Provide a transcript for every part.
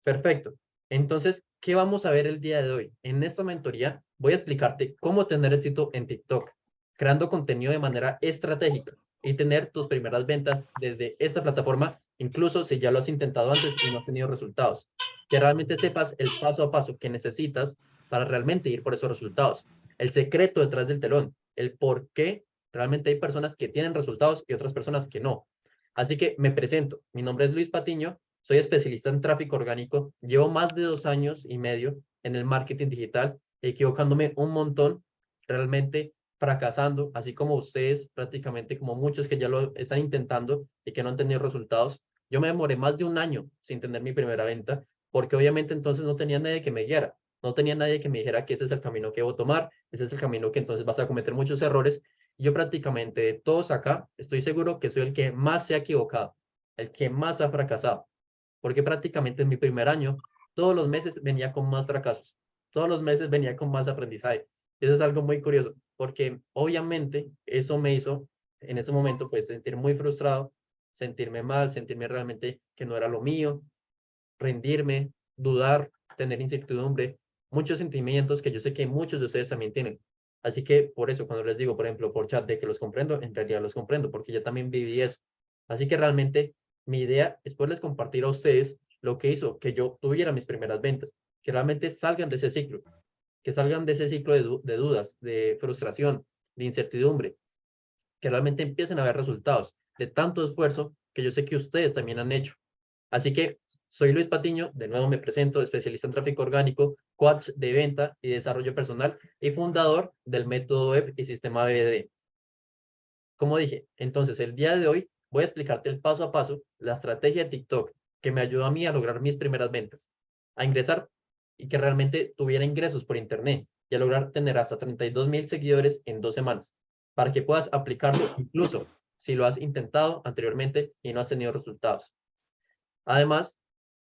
Perfecto. Entonces, ¿qué vamos a ver el día de hoy? En esta mentoría voy a explicarte cómo tener éxito en TikTok, creando contenido de manera estratégica y tener tus primeras ventas desde esta plataforma, incluso si ya lo has intentado antes y no has tenido resultados. Que realmente sepas el paso a paso que necesitas para realmente ir por esos resultados. El secreto detrás del telón, el por qué realmente hay personas que tienen resultados y otras personas que no. Así que me presento. Mi nombre es Luis Patiño. Soy especialista en tráfico orgánico. Llevo más de 2 años y medio en el marketing digital, equivocándome un montón, realmente fracasando, así como ustedes, prácticamente como muchos que ya lo están intentando y que no han tenido resultados. Yo me demoré más de un año sin tener mi primera venta, porque obviamente entonces no tenía nadie que me guiara. No tenía nadie que me dijera que ese es el camino que debo tomar, ese es el camino que entonces vas a cometer muchos errores. Y yo prácticamente de todos acá, estoy seguro que soy el que más se ha equivocado, el que más ha fracasado porque prácticamente en mi primer año, todos los meses venía con más fracasos, todos los meses venía con más aprendizaje. Eso es algo muy curioso, porque obviamente eso me hizo en ese momento pues sentir muy frustrado, sentirme mal, sentirme realmente que no era lo mío, rendirme, dudar, tener incertidumbre, muchos sentimientos que yo sé que muchos de ustedes también tienen. Así que por eso cuando les digo, por ejemplo, por chat de que los comprendo, en realidad los comprendo, porque yo también viví eso. Así que realmente mi idea es poderles compartir a ustedes lo que hizo que yo tuviera mis primeras ventas, que realmente salgan de ese ciclo, que salgan de ese ciclo de dudas, de frustración, de incertidumbre, que realmente empiecen a ver resultados de tanto esfuerzo que yo sé que ustedes también han hecho. Así que soy Luis Patiño, de nuevo me presento, especialista en tráfico orgánico, coach de venta y desarrollo personal y fundador del método web y sistema BBD. Como dije, entonces el día de hoy voy a explicarte el paso a paso, la estrategia de TikTok que me ayudó a mí a lograr mis primeras ventas, a ingresar y que realmente tuviera ingresos por internet y a lograr tener hasta 32,000 seguidores en 2 semanas, para que puedas aplicarlo incluso si lo has intentado anteriormente y no has tenido resultados. Además,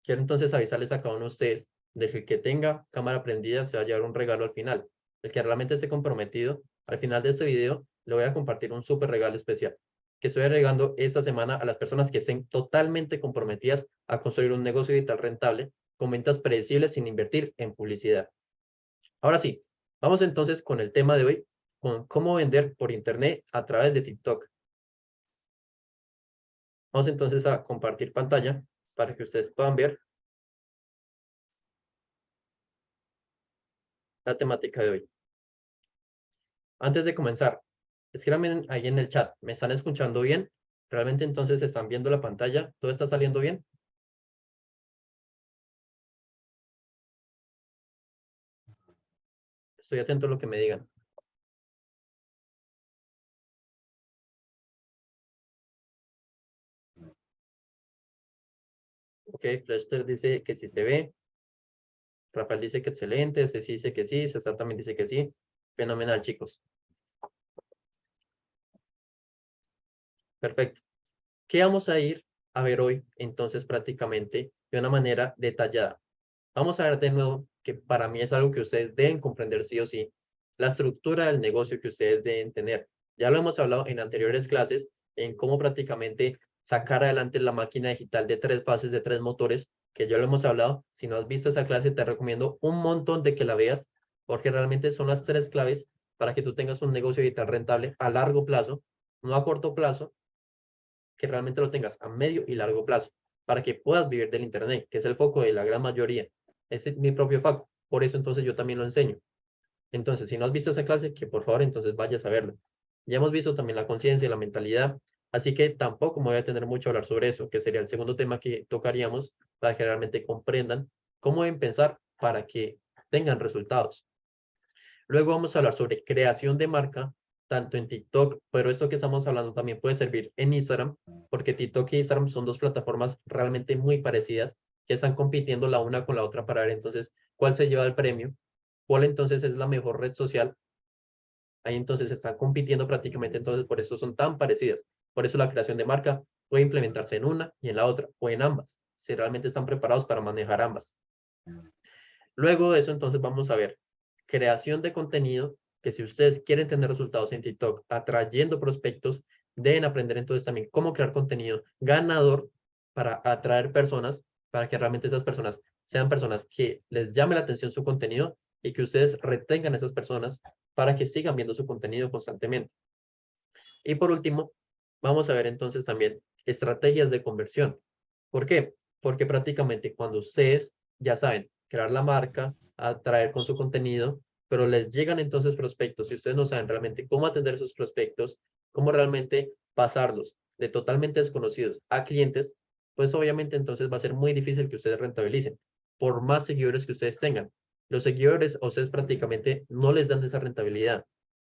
quiero entonces avisarles a cada uno de ustedes de que el que tenga cámara prendida se va a llevar un regalo al final. El que realmente esté comprometido, al final de este video, le voy a compartir un súper regalo especial que estoy agregando esta semana a las personas que estén totalmente comprometidas a construir un negocio digital rentable con ventas predecibles sin invertir en publicidad. Ahora sí, vamos entonces con el tema de hoy, con cómo vender por internet a través de TikTok. Vamos entonces a compartir pantalla para que ustedes puedan ver la temática de hoy. Antes de comenzar, escríbanme ahí en el chat, ¿me están escuchando bien? ¿Realmente entonces están viendo la pantalla? ¿Todo está saliendo bien? Estoy atento a lo que me digan. Ok, Flester dice que sí se ve, Rafael dice que excelente, Ceci dice que sí, César también dice que sí. Fenomenal, chicos. Perfecto. ¿Qué vamos a ir a ver hoy? Entonces, prácticamente de una manera detallada. Vamos a ver de nuevo que para mí es algo que ustedes deben comprender sí o sí, la estructura del negocio que ustedes deben tener. Ya lo hemos hablado en anteriores clases, en cómo prácticamente sacar adelante la máquina digital de 3 fases, de 3 motores, que ya lo hemos hablado. Si no has visto esa clase, te recomiendo un montón de que la veas, porque realmente son las 3 claves para que tú tengas un negocio digital rentable a largo plazo, no a corto plazo, que realmente lo tengas a medio y largo plazo, para que puedas vivir del Internet, que es el foco de la gran mayoría. Ese es mi propio foco, por eso entonces yo también lo enseño. Entonces, si no has visto esa clase, que por favor entonces vayas a verla. Ya hemos visto también la conciencia y la mentalidad, así que tampoco me voy a tener mucho a hablar sobre eso, que sería el segundo tema que tocaríamos para que realmente comprendan cómo deben pensar para que tengan resultados. Luego vamos a hablar sobre creación de marca, tanto en TikTok, pero esto que estamos hablando también puede servir en Instagram, porque TikTok e Instagram son dos plataformas realmente muy parecidas, que están compitiendo la una con la otra para ver entonces cuál se lleva el premio, cuál entonces es la mejor red social. Ahí entonces están compitiendo prácticamente, entonces por eso son tan parecidas. Por eso la creación de marca puede implementarse en una y en la otra, o en ambas, si realmente están preparados para manejar ambas. Luego de eso, entonces vamos a ver creación de contenido, que si ustedes quieren tener resultados en TikTok atrayendo prospectos, deben aprender entonces también cómo crear contenido ganador para atraer personas, para que realmente esas personas sean personas que les llame la atención su contenido y que ustedes retengan a esas personas para que sigan viendo su contenido constantemente. Y por último, vamos a ver entonces también estrategias de conversión. ¿Por qué? Porque prácticamente cuando ustedes ya saben crear la marca, atraer con su contenido, pero les llegan entonces prospectos y ustedes no saben realmente cómo atender esos prospectos, cómo realmente pasarlos de totalmente desconocidos a clientes, pues obviamente entonces va a ser muy difícil que ustedes rentabilicen, por más seguidores que ustedes tengan. Los seguidores a ustedes prácticamente no les dan esa rentabilidad.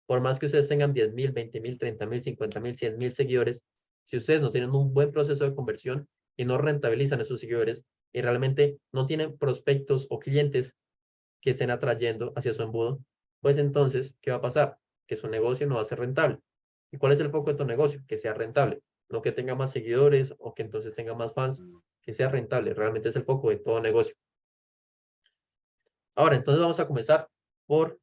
Por más que ustedes tengan 10.000, 20.000, 30.000, 50.000, 100.000 seguidores, si ustedes no tienen un buen proceso de conversión y no rentabilizan esos seguidores y realmente no tienen prospectos o clientes que estén atrayendo hacia su embudo, pues entonces, ¿qué va a pasar? Que su negocio no va a ser rentable. ¿Y cuál es el foco de tu negocio? Que sea rentable, no que tenga más seguidores o que entonces tenga más fans, que sea rentable. Realmente es el foco de todo negocio. Ahora, entonces vamos a comenzar por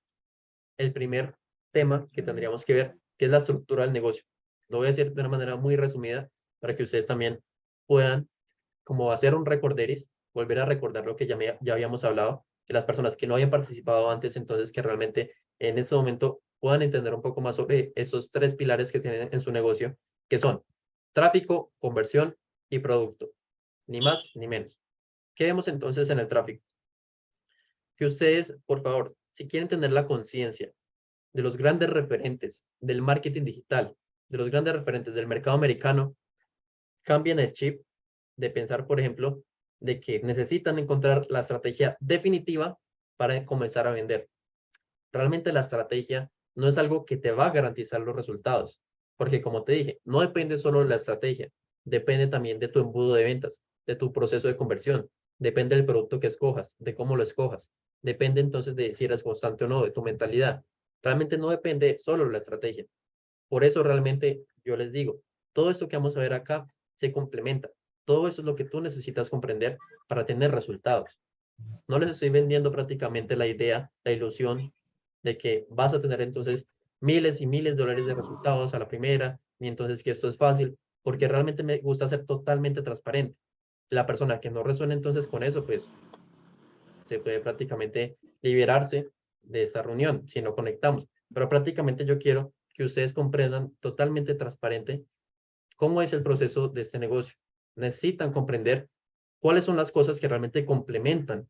el primer tema que tendríamos que ver, que es la estructura del negocio. Lo voy a decir de una manera muy resumida para que ustedes también puedan, como hacer un recorderis, volver a recordar lo que ya habíamos hablado, que las personas que no habían participado antes, entonces que realmente en este momento puedan entender un poco más sobre esos tres pilares que tienen en su negocio, que son tráfico, conversión y producto. Ni más ni menos. ¿Qué vemos entonces en el tráfico? Que ustedes, por favor, si quieren tener la conciencia de los grandes referentes del marketing digital, de los grandes referentes del mercado americano, cambian el chip de pensar, por ejemplo, de que necesitan encontrar la estrategia definitiva para comenzar a vender. Realmente la estrategia no es algo que te va a garantizar los resultados, porque como te dije, no depende solo de la estrategia, depende también de tu embudo de ventas, de tu proceso de conversión, depende del producto que escojas, de cómo lo escojas, depende entonces de si eres constante o no, de tu mentalidad. Realmente no depende solo de la estrategia. Por eso realmente yo les digo, todo esto que vamos a ver acá se complementa. Todo eso es lo que tú necesitas comprender para tener resultados. No les estoy vendiendo prácticamente la idea, la ilusión de que vas a tener entonces miles y miles de dólares de resultados a la primera, y entonces que esto es fácil, porque realmente me gusta ser totalmente transparente. La persona que no resuena entonces con eso, pues se puede prácticamente liberarse de esta reunión si no conectamos. Pero prácticamente yo quiero que ustedes comprendan totalmente transparente cómo es el proceso de este negocio. Necesitan comprender cuáles son las cosas que realmente complementan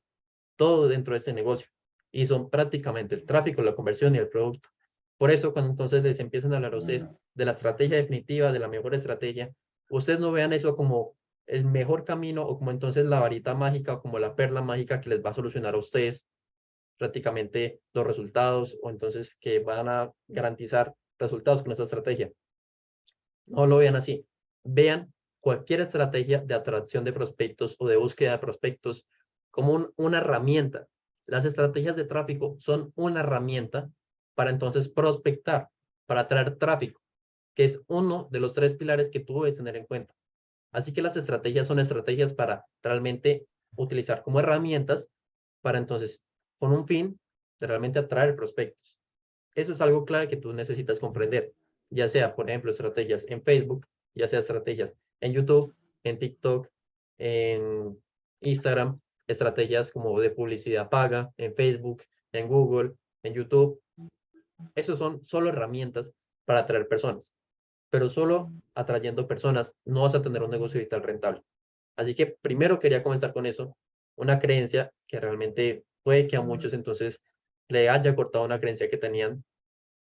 todo dentro de este negocio. Y son prácticamente el tráfico, la conversión y el producto. Por eso, cuando entonces les empiezan a hablar a ustedes de la estrategia definitiva, de la mejor estrategia, ustedes no vean eso como el mejor camino o como entonces la varita mágica o como la perla mágica que les va a solucionar a ustedes prácticamente los resultados o entonces que van a garantizar resultados con esa estrategia. No lo vean así. Vean cualquier estrategia de atracción de prospectos o de búsqueda de prospectos como una herramienta. Las estrategias de tráfico son una herramienta para entonces prospectar, para atraer tráfico, que es uno de los tres pilares que tú debes tener en cuenta. Así que las estrategias son estrategias para realmente utilizar como herramientas para entonces, con un fin de realmente atraer prospectos. Eso es algo clave que tú necesitas comprender, ya sea, por ejemplo, estrategias en Facebook, ya sea estrategias en YouTube, en TikTok, en Instagram, estrategias como de publicidad paga, en Facebook, en Google, en YouTube. Esos son solo herramientas para atraer personas, pero solo atrayendo personas no vas a tener un negocio digital rentable. Así que primero quería comenzar con eso, una creencia que realmente puede que a muchos entonces le haya cortado una creencia que tenían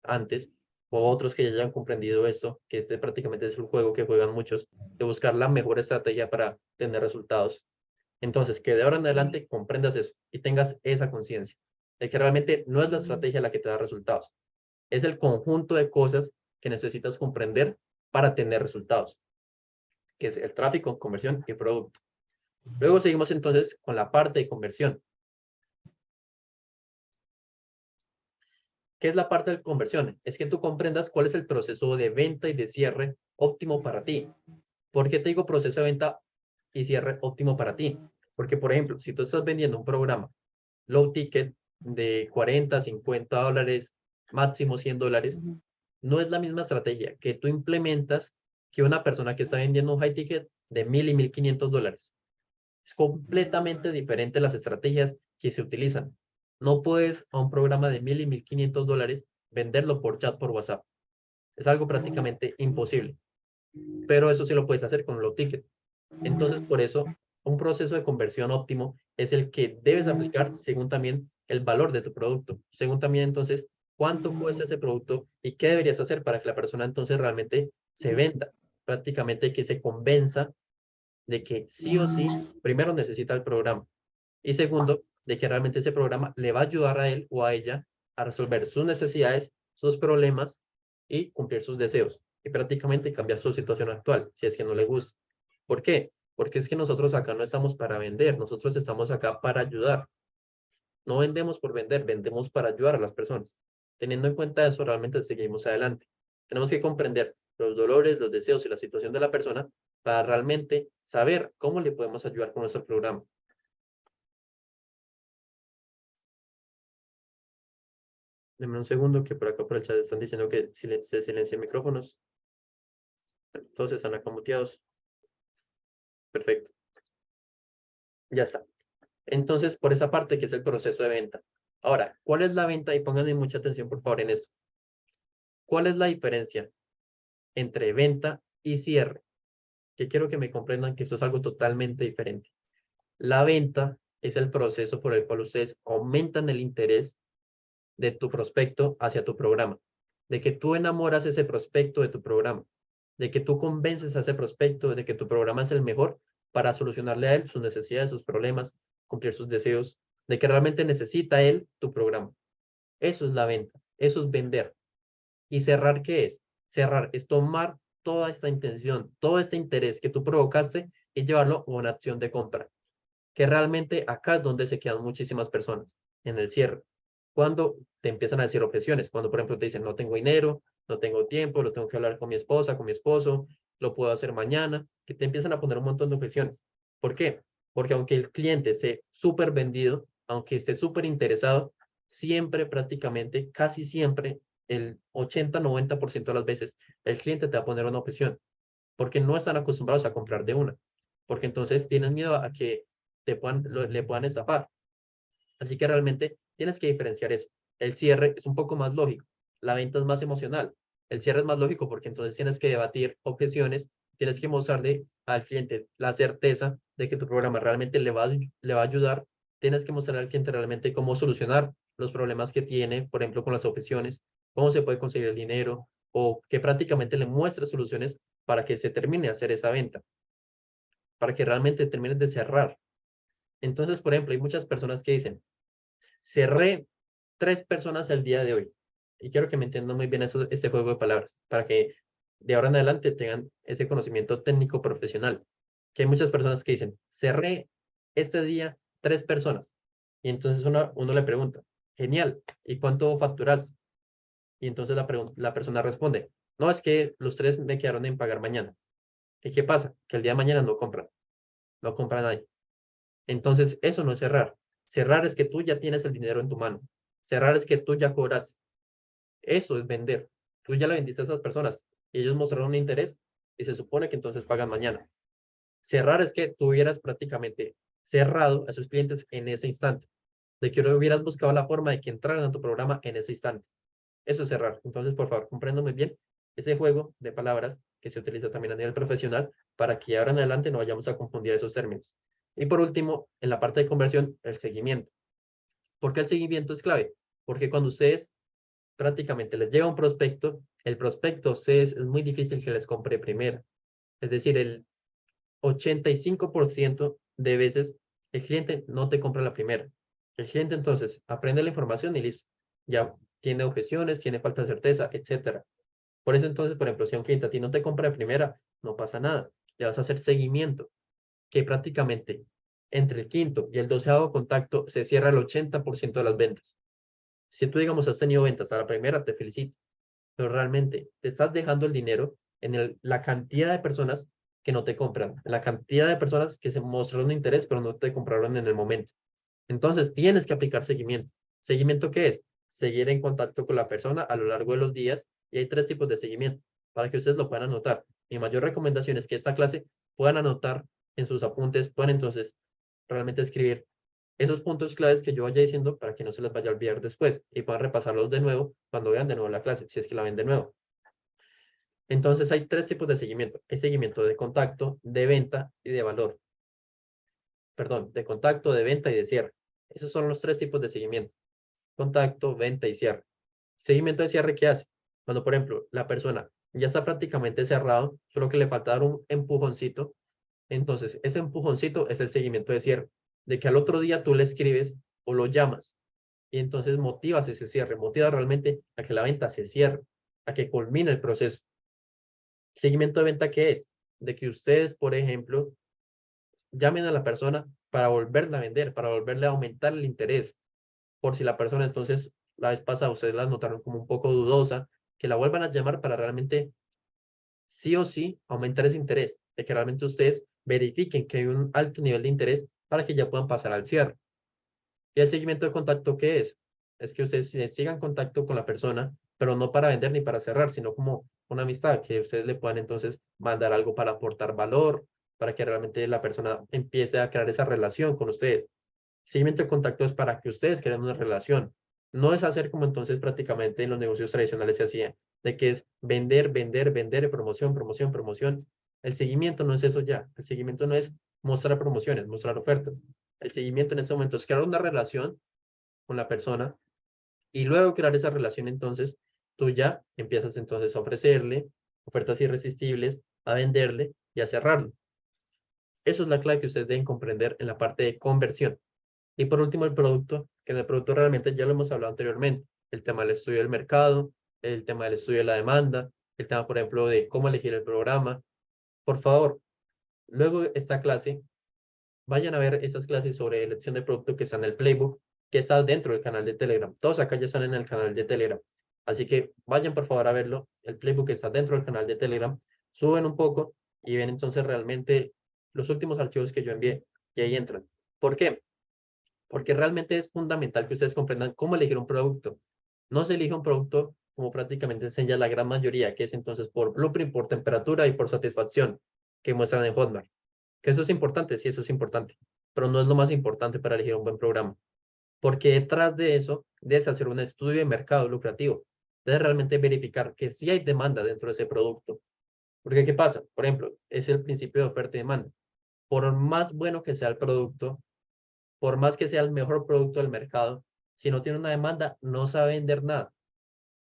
antes, o otros que ya hayan comprendido esto, que este prácticamente es el juego que juegan muchos, de buscar la mejor estrategia para tener resultados. Entonces, que de ahora en adelante comprendas eso y tengas esa conciencia de que realmente no es la estrategia la que te da resultados, es el conjunto de cosas que necesitas comprender para tener resultados, que es el tráfico, conversión y producto. Luego seguimos entonces con la parte de conversión. ¿Qué es la parte de conversión? Es que tú comprendas cuál es el proceso de venta y de cierre óptimo para ti. ¿Por qué te digo proceso de venta y cierre óptimo para ti? Porque, por ejemplo, si tú estás vendiendo un programa low ticket de 40, 50 dólares, máximo 100 dólares, no es la misma estrategia que tú implementas que una persona que está vendiendo un high ticket de 1.000 y 1.500 dólares. Es completamente diferente las estrategias que se utilizan. No puedes a un programa de 1.000 y 1.500 dólares venderlo por chat por WhatsApp. Es algo prácticamente imposible, pero eso sí lo puedes hacer con un low ticket. Entonces, por eso, un proceso de conversión óptimo es el que debes aplicar según también el valor de tu producto, según también entonces cuánto cuesta ese producto y qué deberías hacer para que la persona entonces realmente se venda, prácticamente que se convenza de que sí o sí, primero necesita el programa y segundo, de que realmente ese programa le va a ayudar a él o a ella a resolver sus necesidades, sus problemas y cumplir sus deseos y prácticamente cambiar su situación actual, si es que no le gusta. ¿Por qué? Porque es que nosotros acá no estamos para vender, nosotros estamos acá para ayudar. No vendemos por vender, vendemos para ayudar a las personas. Teniendo en cuenta eso, realmente seguimos adelante. Tenemos que comprender los dolores, los deseos y la situación de la persona para realmente saber cómo le podemos ayudar con nuestro programa. Denme un segundo que por acá por el chat están diciendo que se silencien micrófonos. Todos están acá muteados. Perfecto. Ya está. Entonces, por esa parte que es el proceso de venta. Ahora, ¿cuál es la venta? Y pónganme mucha atención, por favor, en esto. ¿Cuál es la diferencia entre venta y cierre? Que quiero que me comprendan que esto es algo totalmente diferente. La venta es el proceso por el cual ustedes aumentan el interés de tu prospecto hacia tu programa, de que tú enamoras ese prospecto de tu programa, de que tú convences a ese prospecto de que tu programa es el mejor para solucionarle a él sus necesidades, sus problemas, cumplir sus deseos, de que realmente necesita él tu programa. Eso es la venta, eso es vender. ¿Y cerrar qué es? Cerrar es tomar toda esta intención, todo este interés que tú provocaste y llevarlo a una acción de compra, que realmente acá es donde se quedan muchísimas personas, en el cierre. Cuando te empiezan a decir objeciones, cuando por ejemplo te dicen no tengo dinero, no tengo tiempo, lo tengo que hablar con mi esposa, con mi esposo, lo puedo hacer mañana, que te empiezan a poner un montón de objeciones. ¿Por qué? Porque aunque el cliente esté súper vendido, aunque esté súper interesado, siempre prácticamente, casi siempre, el 80-90% de las veces, el cliente te va a poner una objeción, porque no están acostumbrados a comprar de una, porque entonces tienen miedo a que le puedan estafar. Así que realmente tienes que diferenciar eso. El cierre es un poco más lógico, la venta es más emocional. El cierre es más lógico porque entonces tienes que debatir objeciones, tienes que mostrarle al cliente la certeza de que tu programa realmente le va a ayudar, tienes que mostrarle al cliente realmente cómo solucionar los problemas que tiene, por ejemplo, con las objeciones, cómo se puede conseguir el dinero o que prácticamente le muestres soluciones para que se termine de hacer esa venta, para que realmente termines de cerrar. Entonces, por ejemplo, hay muchas personas que dicen, cerré 3 personas el día de hoy. Y quiero que me entiendan muy bien este juego de palabras, para que de ahora en adelante tengan ese conocimiento técnico profesional. Que hay muchas personas que dicen, cerré este día 3 personas. Y entonces uno le pregunta, genial, ¿y cuánto facturas? Y entonces la persona responde, no, es que los 3 me quedaron en pagar mañana. ¿Y qué pasa? Que el día de mañana no compra nadie. Entonces, eso no es cerrar. Cerrar es que tú ya tienes el dinero en tu mano. Cerrar es que tú ya cobras. Eso es vender. Tú ya le vendiste a esas personas y ellos mostraron un interés y se supone que entonces pagan mañana. Cerrar es que tú hubieras prácticamente cerrado a esos clientes en ese instante, de que hubieras buscado la forma de que entraran a tu programa en ese instante. Eso es cerrar. Entonces, por favor, comprendo muy bien ese juego de palabras que se utiliza también a nivel profesional para que ahora en adelante no vayamos a confundir esos términos. Y por último, en la parte de conversión, el seguimiento. ¿Por qué el seguimiento es clave? Porque cuando ustedes prácticamente les llega un prospecto, el prospecto a ustedes es muy difícil que les compre primero. Es decir, el 85% de veces el cliente no te compra la primera. El cliente entonces aprende la información y listo. Ya tiene objeciones, tiene falta de certeza, etcétera. Por eso entonces, por ejemplo, si un cliente a ti no te compra de primera, no pasa nada. Le vas a hacer seguimiento, que prácticamente entre el quinto y el 12º contacto se cierra el 80% de las ventas. Si tú, digamos, has tenido ventas a la primera, te felicito, pero realmente te estás dejando el dinero en la cantidad de personas que no te compran, en la cantidad de personas que se mostraron interés, pero no te compraron en el momento. Entonces, tienes que aplicar seguimiento. ¿Seguimiento qué es? Seguir en contacto con la persona a lo largo de los días y hay 3 tipos de seguimiento para que ustedes lo puedan anotar. Mi mayor recomendación es que esta clase puedan anotar en sus apuntes, puedan entonces realmente escribir esos puntos claves que yo vaya diciendo para que no se les vaya a olvidar después y puedan repasarlos de nuevo cuando vean de nuevo la clase, si es que la ven de nuevo. Entonces hay tres tipos de seguimiento. Hay seguimiento de contacto, de venta y de valor. Perdón, de contacto, de venta y de cierre. Esos son los tres tipos de seguimiento. Contacto, venta y cierre. Seguimiento de cierre, ¿qué hace? Cuando, por ejemplo, la persona ya está prácticamente cerrado, solo que le falta dar un empujoncito. Entonces, ese empujoncito es el seguimiento de cierre. De que al otro día tú le escribes o lo llamas y entonces motivas ese cierre, motivas realmente a que la venta se cierre, a que culmine el proceso. Seguimiento de venta, ¿qué es? De que ustedes, por ejemplo, llamen a la persona para volverla a vender, para volverle a aumentar el interés. Por si la persona entonces, la vez pasada, ustedes la notaron como un poco dudosa, que la vuelvan a llamar para realmente sí o sí aumentar ese interés, de que realmente ustedes verifiquen que hay un alto nivel de interés para que ya puedan pasar al cierre. ¿Y el seguimiento de contacto qué es? Es que ustedes sigan contacto con la persona, pero no para vender ni para cerrar, sino como una amistad, que ustedes le puedan entonces mandar algo para aportar valor, para que realmente la persona empiece a crear esa relación con ustedes. Seguimiento de contacto es para que ustedes creen una relación. No es hacer como entonces prácticamente en los negocios tradicionales se hacía, de que es vender, vender, vender, promoción, promoción, promoción. El seguimiento no es eso ya. El seguimiento no es mostrar promociones, mostrar ofertas. El seguimiento en este momento es crear una relación con la persona y luego crear esa relación entonces tú ya empiezas entonces a ofrecerle ofertas irresistibles, a venderle y a cerrarlo. Eso es la clave que ustedes deben comprender en la parte de conversión. Y por último, el producto, que en el producto realmente ya lo hemos hablado anteriormente, el tema del estudio del mercado, el tema del estudio de la demanda, el tema, por ejemplo, de cómo elegir el programa. Por favor, luego de esta clase, vayan a ver esas clases sobre elección de producto que están en el playbook, que está dentro del canal de Telegram. Todos acá ya están en el canal de Telegram. Así que vayan por favor a verlo. El playbook está dentro del canal de Telegram. Suben un poco y ven entonces realmente los últimos archivos que yo envié y ahí entran. ¿Por qué? Porque realmente es fundamental que ustedes comprendan cómo elegir un producto. No se elige un producto como prácticamente enseña la gran mayoría, que es entonces por blueprint, por temperatura y por satisfacción, que muestran en Hotmart. Que eso es importante, sí, eso es importante, pero no es lo más importante para elegir un buen programa. Porque detrás de eso, debes hacer un estudio de mercado lucrativo. Debes realmente verificar que sí hay demanda dentro de ese producto. Porque, ¿qué pasa? Por ejemplo, es el principio de oferta y demanda. Por más bueno que sea el producto, por más que sea el mejor producto del mercado, si no tiene una demanda, no sabe vender nada.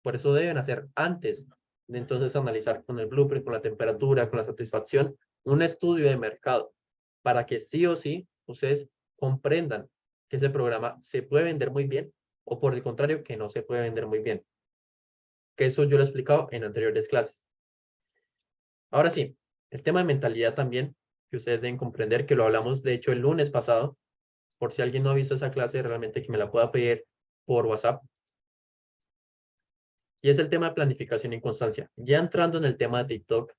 Por eso deben hacer antes de entonces analizar con el blueprint, con la temperatura, con la satisfacción, un estudio de mercado para que sí o sí ustedes comprendan que ese programa se puede vender muy bien o por el contrario que no se puede vender muy bien. Que eso yo lo he explicado en anteriores clases. Ahora sí, el tema de mentalidad también, que ustedes deben comprender, que lo hablamos de hecho el lunes pasado, por si alguien no ha visto esa clase, realmente que me la pueda pedir por WhatsApp. Y es el tema de planificación y constancia. Ya entrando en el tema de TikTok,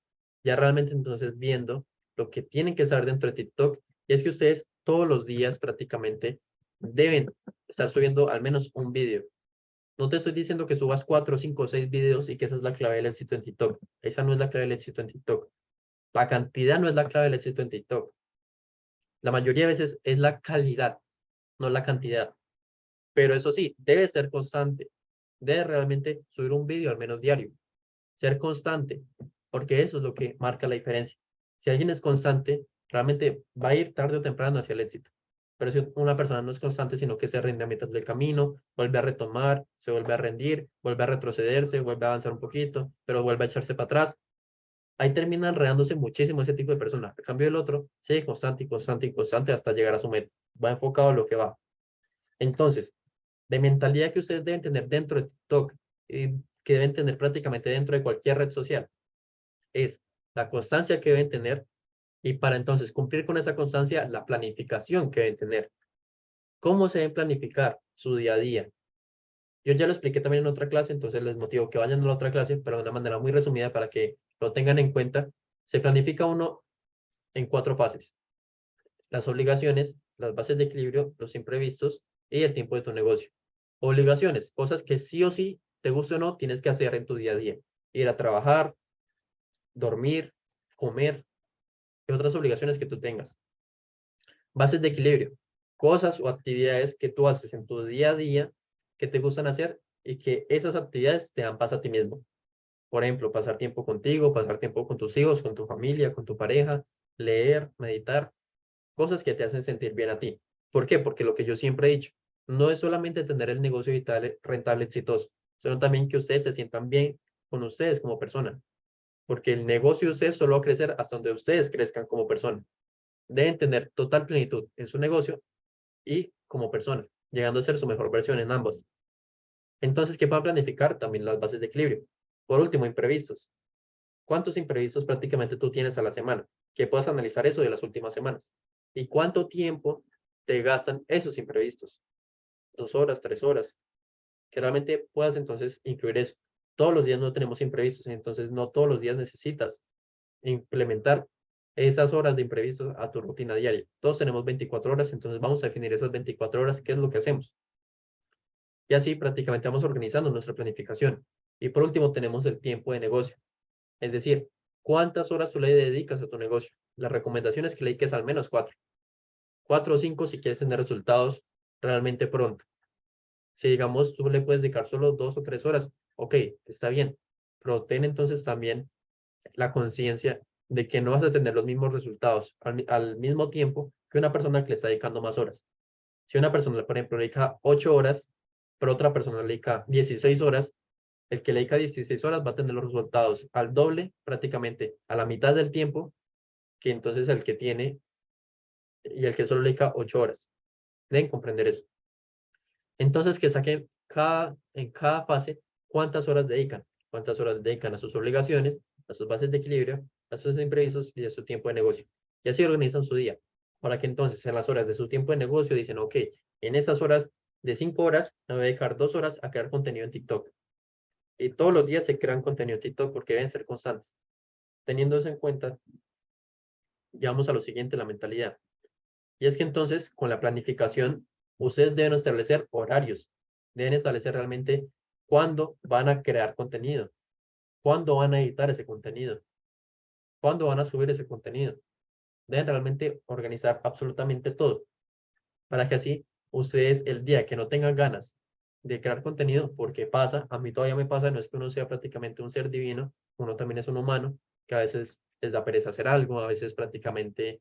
ya realmente entonces viendo lo que tienen que saber dentro de TikTok, y es que ustedes todos los días prácticamente deben estar subiendo al menos un video. No te estoy diciendo que subas 4, 5, 6 videos y que esa es la clave del éxito en TikTok. Esa no es la clave del éxito en TikTok. La cantidad no es la clave del éxito en TikTok. La mayoría de veces es la calidad, no la cantidad. Pero eso sí, debe ser constante. Debe realmente subir un video al menos diario. Ser constante, porque eso es lo que marca la diferencia. Si alguien es constante, realmente va a ir tarde o temprano hacia el éxito. Pero si una persona no es constante, sino que se rinde a mitad del camino, vuelve a retomar, se vuelve a rendir, vuelve a retrocederse, vuelve a avanzar un poquito, pero vuelve a echarse para atrás, ahí termina enredándose muchísimo ese tipo de personas. A cambio del otro, sigue constante y constante y constante hasta llegar a su meta. Va enfocado a lo que va. Entonces, de mentalidad que ustedes deben tener dentro de TikTok, que deben tener prácticamente dentro de cualquier red social, es la constancia que deben tener y para entonces cumplir con esa constancia, la planificación que deben tener. ¿Cómo se deben planificar su día a día? Yo ya lo expliqué también en otra clase, entonces les motivo que vayan a la otra clase, pero de una manera muy resumida para que lo tengan en cuenta. Se planifica uno en 4 fases: las obligaciones, las bases de equilibrio, los imprevistos y el tiempo de tu negocio. Obligaciones, cosas que sí o sí, te guste o no, tienes que hacer en tu día a día. Ir a trabajar, dormir, comer y otras obligaciones que tú tengas. Bases de equilibrio, cosas o actividades que tú haces en tu día a día que te gustan hacer y que esas actividades te dan paz a ti mismo. Por ejemplo, pasar tiempo contigo, pasar tiempo con tus hijos, con tu familia, con tu pareja, leer, meditar, cosas que te hacen sentir bien a ti. ¿Por qué? Porque lo que yo siempre he dicho, no es solamente tener el negocio vital, rentable, exitoso, sino también que ustedes se sientan bien con ustedes como persona. Porque el negocio de ustedes solo va a crecer hasta donde ustedes crezcan como persona. Deben tener total plenitud en su negocio y como persona, llegando a ser su mejor versión en ambos. Entonces, ¿qué van a planificar? También las bases de equilibrio. Por último, imprevistos. ¿Cuántos imprevistos prácticamente tú tienes a la semana? Que puedas analizar eso de las últimas semanas. ¿Y cuánto tiempo te gastan esos imprevistos? 2 horas, 3 horas. Que realmente puedas entonces incluir eso. Todos los días no tenemos imprevistos, entonces no todos los días necesitas implementar esas horas de imprevistos a tu rutina diaria. Todos tenemos 24 horas, entonces vamos a definir esas 24 horas, qué es lo que hacemos. Y así prácticamente vamos organizando nuestra planificación. Y por último tenemos el tiempo de negocio. Es decir, ¿cuántas horas tú le dedicas a tu negocio? La recomendación es que le dediques al menos 4. 4 o 5 si quieres tener resultados realmente pronto. Si digamos tú le puedes dedicar solo 2 o 3 horas, ok, está bien. Pero ten entonces también la conciencia de que no vas a tener los mismos resultados al mismo tiempo que una persona que le está dedicando más horas. Si una persona, por ejemplo, le dedica 8 horas, pero otra persona le dedica 16 horas, el que le dedica 16 horas va a tener los resultados al doble, prácticamente a la mitad del tiempo, que entonces el que tiene y el que solo le dedica 8 horas. Deben comprender eso. Entonces, que saquen en cada fase cuántas horas dedican. Cuántas horas dedican a sus obligaciones, a sus bases de equilibrio, a sus imprevistos y a su tiempo de negocio. Y así organizan su día. Para que entonces en las horas de su tiempo de negocio dicen, ok, en estas horas de 5 horas me voy a dedicar 2 horas a crear contenido en TikTok. Y todos los días se crean contenido en TikTok porque deben ser constantes. Teniendo eso en cuenta, llegamos a lo siguiente, la mentalidad. Y es que entonces, con la planificación, ustedes deben establecer horarios, deben establecer realmente cuándo van a crear contenido, cuándo van a editar ese contenido, cuándo van a subir ese contenido. Deben realmente organizar absolutamente todo, para que así ustedes el día que no tengan ganas de crear contenido, porque pasa, a mí todavía me pasa, no es que uno sea prácticamente un ser divino, uno también es un humano, que a veces les da pereza hacer algo, a veces prácticamente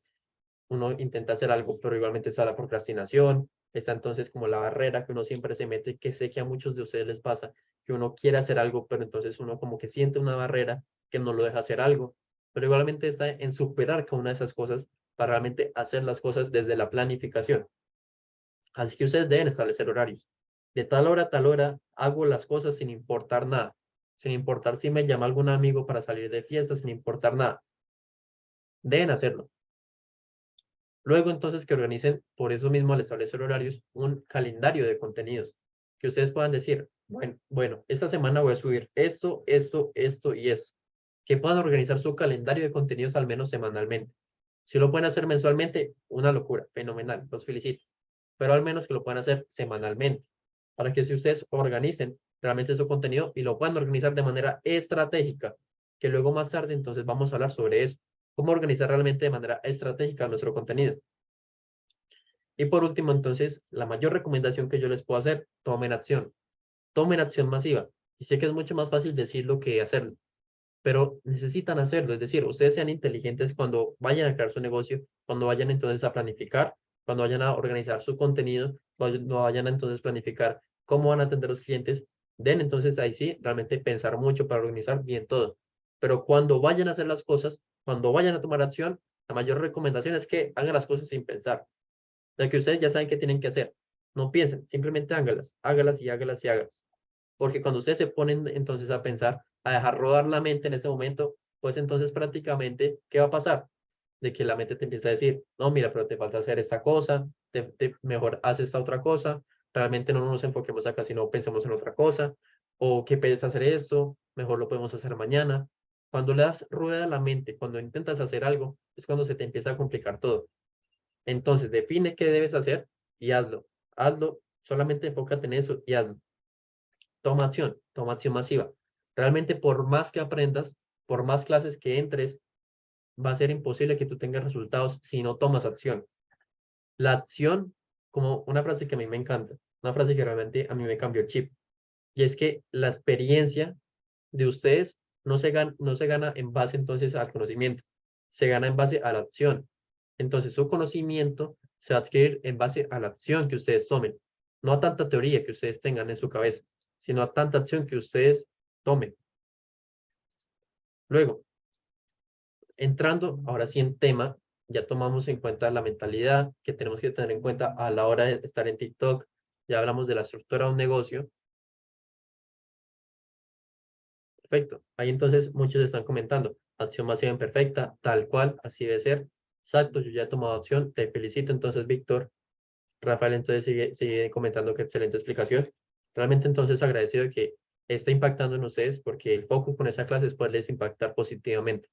uno intenta hacer algo, pero igualmente está la procrastinación, está entonces como la barrera que uno siempre se mete, que sé que a muchos de ustedes les pasa, que uno quiere hacer algo, pero entonces uno como que siente una barrera que no lo deja hacer algo, pero igualmente está en superar cada una de esas cosas para realmente hacer las cosas desde la planificación. Así que ustedes deben establecer horarios. De tal hora a tal hora hago las cosas sin importar nada, sin importar si me llama algún amigo para salir de fiesta, sin importar nada. Deben hacerlo. Luego entonces que organicen, por eso mismo al establecer horarios, un calendario de contenidos. Que ustedes puedan decir, bueno, esta semana voy a subir esto, esto, esto y esto. Que puedan organizar su calendario de contenidos al menos semanalmente. Si lo pueden hacer mensualmente, una locura, fenomenal, los felicito. Pero al menos que lo puedan hacer semanalmente. Para que si ustedes organicen realmente su contenido y lo puedan organizar de manera estratégica, que luego más tarde entonces vamos a hablar sobre eso, cómo organizar realmente de manera estratégica nuestro contenido. Y por último, entonces, la mayor recomendación que yo les puedo hacer, tomen acción masiva. Y sé que es mucho más fácil decirlo que hacerlo, pero necesitan hacerlo. Es decir, ustedes sean inteligentes cuando vayan a crear su negocio, cuando vayan entonces a planificar, cuando vayan a organizar su contenido, cuando vayan a entonces planificar cómo van a atender a los clientes, den entonces ahí sí, realmente pensar mucho para organizar bien todo. Pero cuando vayan a hacer las cosas, cuando vayan a tomar acción, la mayor recomendación es que hagan las cosas sin pensar. O sea, que ustedes ya saben qué tienen que hacer. No piensen, simplemente hágalas, hágalas y hágalas y hágalas. Porque cuando ustedes se ponen entonces a pensar, a dejar rodar la mente en ese momento, pues entonces prácticamente, ¿qué va a pasar? De que la mente te empieza a decir, no, mira, pero te falta hacer esta cosa, mejor haz esta otra cosa, realmente no nos enfoquemos acá, sino pensemos en otra cosa, o qué pereza hacer esto, mejor lo podemos hacer mañana. Cuando le das rueda a la mente, cuando intentas hacer algo, es cuando se te empieza a complicar todo. Entonces, define qué debes hacer y hazlo. Hazlo, solamente enfócate en eso y hazlo. Toma acción masiva. Realmente, por más que aprendas, por más clases que entres, va a ser imposible que tú tengas resultados si no tomas acción. la acción, como una frase que a mí me encanta, una frase que realmente a mí me cambió el chip, y es que la experiencia de ustedes no se gana en base entonces al conocimiento, se gana en base a la acción. Entonces su conocimiento se va a adquirir en base a la acción que ustedes tomen, no a tanta teoría que ustedes tengan en su cabeza, sino a tanta acción que ustedes tomen. Luego, entrando ahora sí en tema, ya tomamos en cuenta la mentalidad que tenemos que tener en cuenta a la hora de estar en TikTok, ya hablamos de la estructura de un negocio. Perfecto. Ahí entonces muchos están comentando, acción masiva imperfecta, tal cual, así debe ser. Exacto, yo ya he tomado acción, te felicito entonces, Víctor. Rafael entonces sigue comentando que excelente explicación. Realmente entonces agradecido de que esté impactando en ustedes porque el foco con esa clase es poderles impactar positivamente,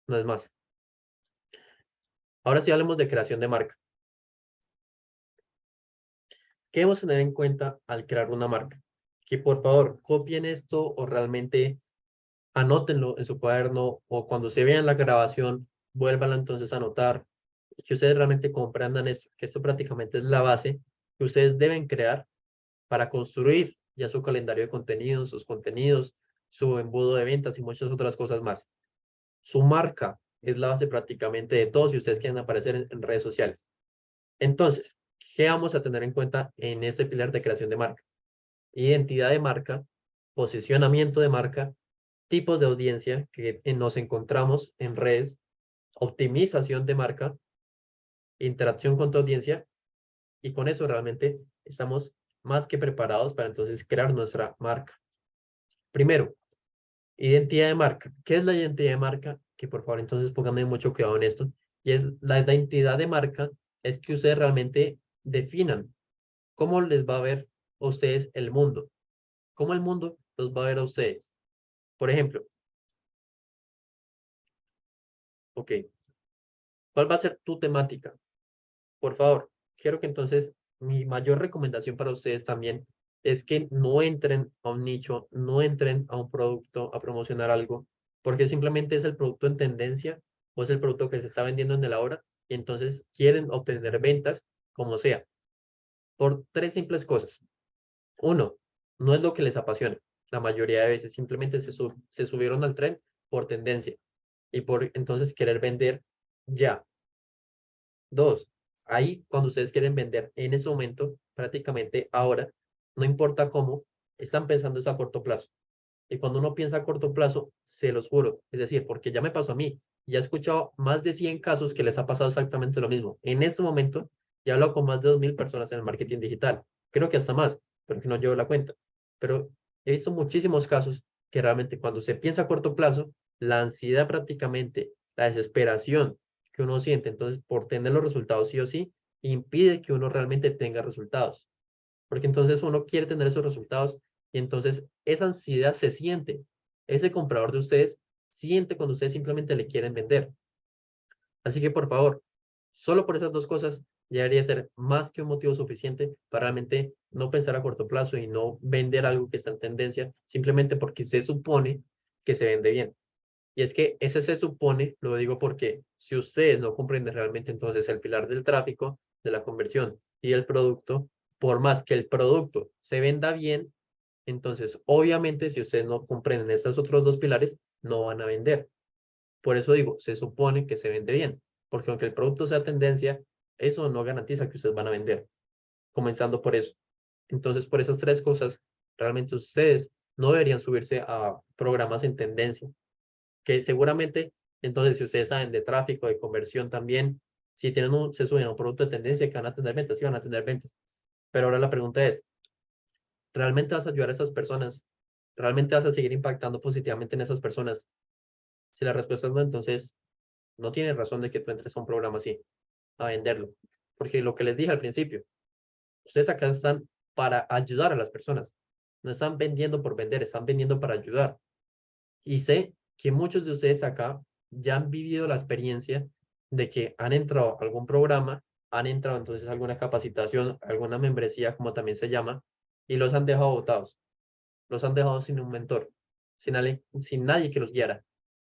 no es más. Ahora sí hablemos de creación de marca. ¿Qué debemos tener en cuenta al crear una marca? Que por favor copien esto o realmente anótenlo en su cuaderno o cuando se vean la grabación, vuélvanla entonces a anotar, que ustedes realmente comprendan esto, que esto prácticamente es la base que ustedes deben crear para construir ya su calendario de contenidos, sus contenidos, su embudo de ventas y muchas otras cosas más. Su marca es la base prácticamente de todo si ustedes quieren aparecer en redes sociales. Entonces, ¿qué vamos a tener en cuenta en este pilar de creación de marca? Identidad de marca, posicionamiento de marca, tipos de audiencia que nos encontramos en redes, optimización de marca, interacción con tu audiencia, y con eso realmente estamos más que preparados para entonces crear nuestra marca. Primero, identidad de marca. ¿Qué es la identidad de marca? Que por favor entonces pónganme mucho cuidado en esto. Y es la identidad de marca es que ustedes realmente definan cómo les va a ver a ustedes el mundo, cómo el mundo los va a ver a ustedes. Por ejemplo, ok, ¿cuál va a ser tu temática? Por favor, quiero que entonces mi mayor recomendación para ustedes también es que no entren a un nicho, no entren a un producto a promocionar algo, porque simplemente es el producto en tendencia o es el producto que se está vendiendo en el ahora y entonces quieren obtener ventas como sea, por tres simples cosas. Uno, no es lo que les apasiona. La mayoría de veces simplemente se subieron al tren por tendencia y por entonces querer vender ya. Dos, ahí cuando ustedes quieren vender en ese momento, prácticamente ahora, no importa cómo, están pensando es a corto plazo. Y cuando uno piensa a corto plazo, se los juro, es decir, porque ya me pasó a mí, ya he escuchado más de 100 casos que les ha pasado exactamente lo mismo. En este momento, ya hablo con más de 2000 personas en el marketing digital. Creo que hasta más, pero que no llevo la cuenta. Pero he visto muchísimos casos que realmente cuando se piensa a corto plazo, la ansiedad prácticamente, la desesperación que uno siente, entonces por tener los resultados sí o sí, impide que uno realmente tenga resultados. Porque entonces uno quiere tener esos resultados y entonces esa ansiedad se siente. Ese comprador de ustedes siente cuando ustedes simplemente le quieren vender. Así que por favor, solo por esas dos cosas ya debería ser más que un motivo suficiente para realmente no pensar a corto plazo y no vender algo que está en tendencia simplemente porque se supone que se vende bien. Y es que ese se supone, lo digo porque si ustedes no comprenden realmente entonces el pilar del tráfico, de la conversión y el producto, por más que el producto se venda bien, entonces obviamente si ustedes no comprenden estos otros dos pilares, no van a vender. Por eso digo, se supone que se vende bien, porque aunque el producto sea tendencia, eso no garantiza que ustedes van a vender, comenzando por eso. Entonces, por esas tres cosas, realmente ustedes no deberían subirse a programas en tendencia que seguramente, entonces, si ustedes saben de tráfico, de conversión también, si tienen se suben a un producto de tendencia que van a tener ventas, sí van a tener ventas. Pero ahora la pregunta es, ¿realmente vas a ayudar a esas personas? ¿Realmente vas a seguir impactando positivamente en esas personas? Si la respuesta es no, entonces no tiene razón de que tú entres a un programa así, a venderlo. Porque lo que les dije al principio, ustedes acá están para ayudar a las personas. No están vendiendo por vender, están vendiendo para ayudar. Y sé que muchos de ustedes acá ya han vivido la experiencia de que han entrado a algún programa, han entrado entonces a alguna capacitación, alguna membresía, como también se llama, y los han dejado botados, los han dejado sin un mentor, sin nadie que los guiara.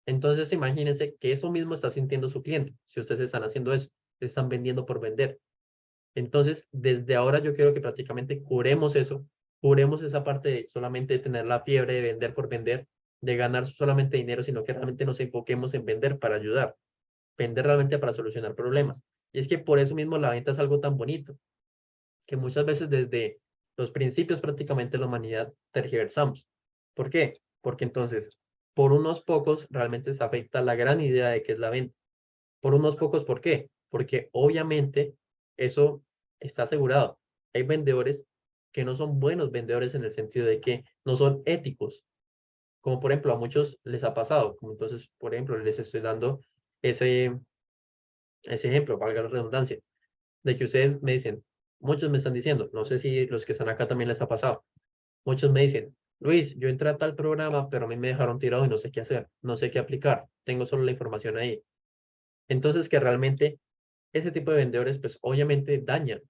Entonces imagínense que eso mismo está sintiendo su cliente, si ustedes están haciendo eso, están vendiendo por vender. Entonces, desde ahora yo quiero que prácticamente curemos eso, curemos esa parte de solamente tener la fiebre de vender por vender, de ganar solamente dinero, sino que realmente nos enfoquemos en vender para ayudar, vender realmente para solucionar problemas. Y es que por eso mismo la venta es algo tan bonito, que muchas veces desde los principios prácticamente de la humanidad tergiversamos. ¿Por qué? Porque entonces, por unos pocos realmente se afecta la gran idea de qué es la venta. Por unos pocos, ¿por qué? Porque obviamente eso está asegurado. Hay vendedores que no son buenos vendedores en el sentido de que no son éticos, como por ejemplo a muchos les ha pasado, como entonces, por ejemplo, les estoy dando ese, ese ejemplo, valga la redundancia, de que ustedes me dicen, muchos me están diciendo, no sé si los que están acá también les ha pasado, muchos me dicen, Luis, yo entré a tal programa, pero a mí me dejaron tirado y no sé qué hacer, no sé qué aplicar, tengo solo la información ahí. Entonces, que realmente ese tipo de vendedores, pues obviamente dañan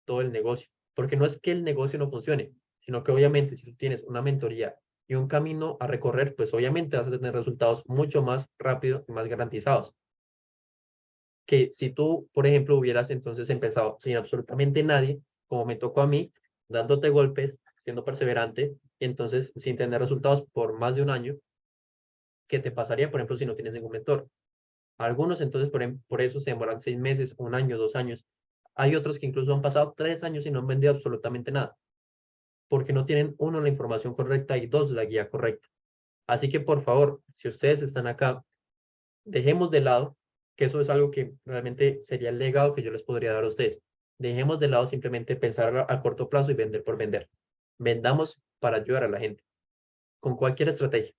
todo el negocio, porque no es que el negocio no funcione, sino que obviamente si tú tienes una mentoría y un camino a recorrer, pues obviamente vas a tener resultados mucho más rápido y más garantizados. Que si tú, por ejemplo, hubieras entonces empezado sin absolutamente nadie, como me tocó a mí, dándote golpes, siendo perseverante, y entonces sin tener resultados por más de un año, ¿qué te pasaría, por ejemplo, si no tienes ningún mentor? Algunos entonces por eso se demoran 6 meses, un año, 2 años. Hay otros que incluso han pasado 3 años y no han vendido absolutamente nada, porque no tienen, uno, la información correcta y dos, la guía correcta. Así que por favor, si ustedes están acá, dejemos de lado, que eso es algo que realmente sería el legado que yo les podría dar a ustedes. Dejemos de lado simplemente pensar a corto plazo y vender por vender. Vendamos para ayudar a la gente, con cualquier estrategia.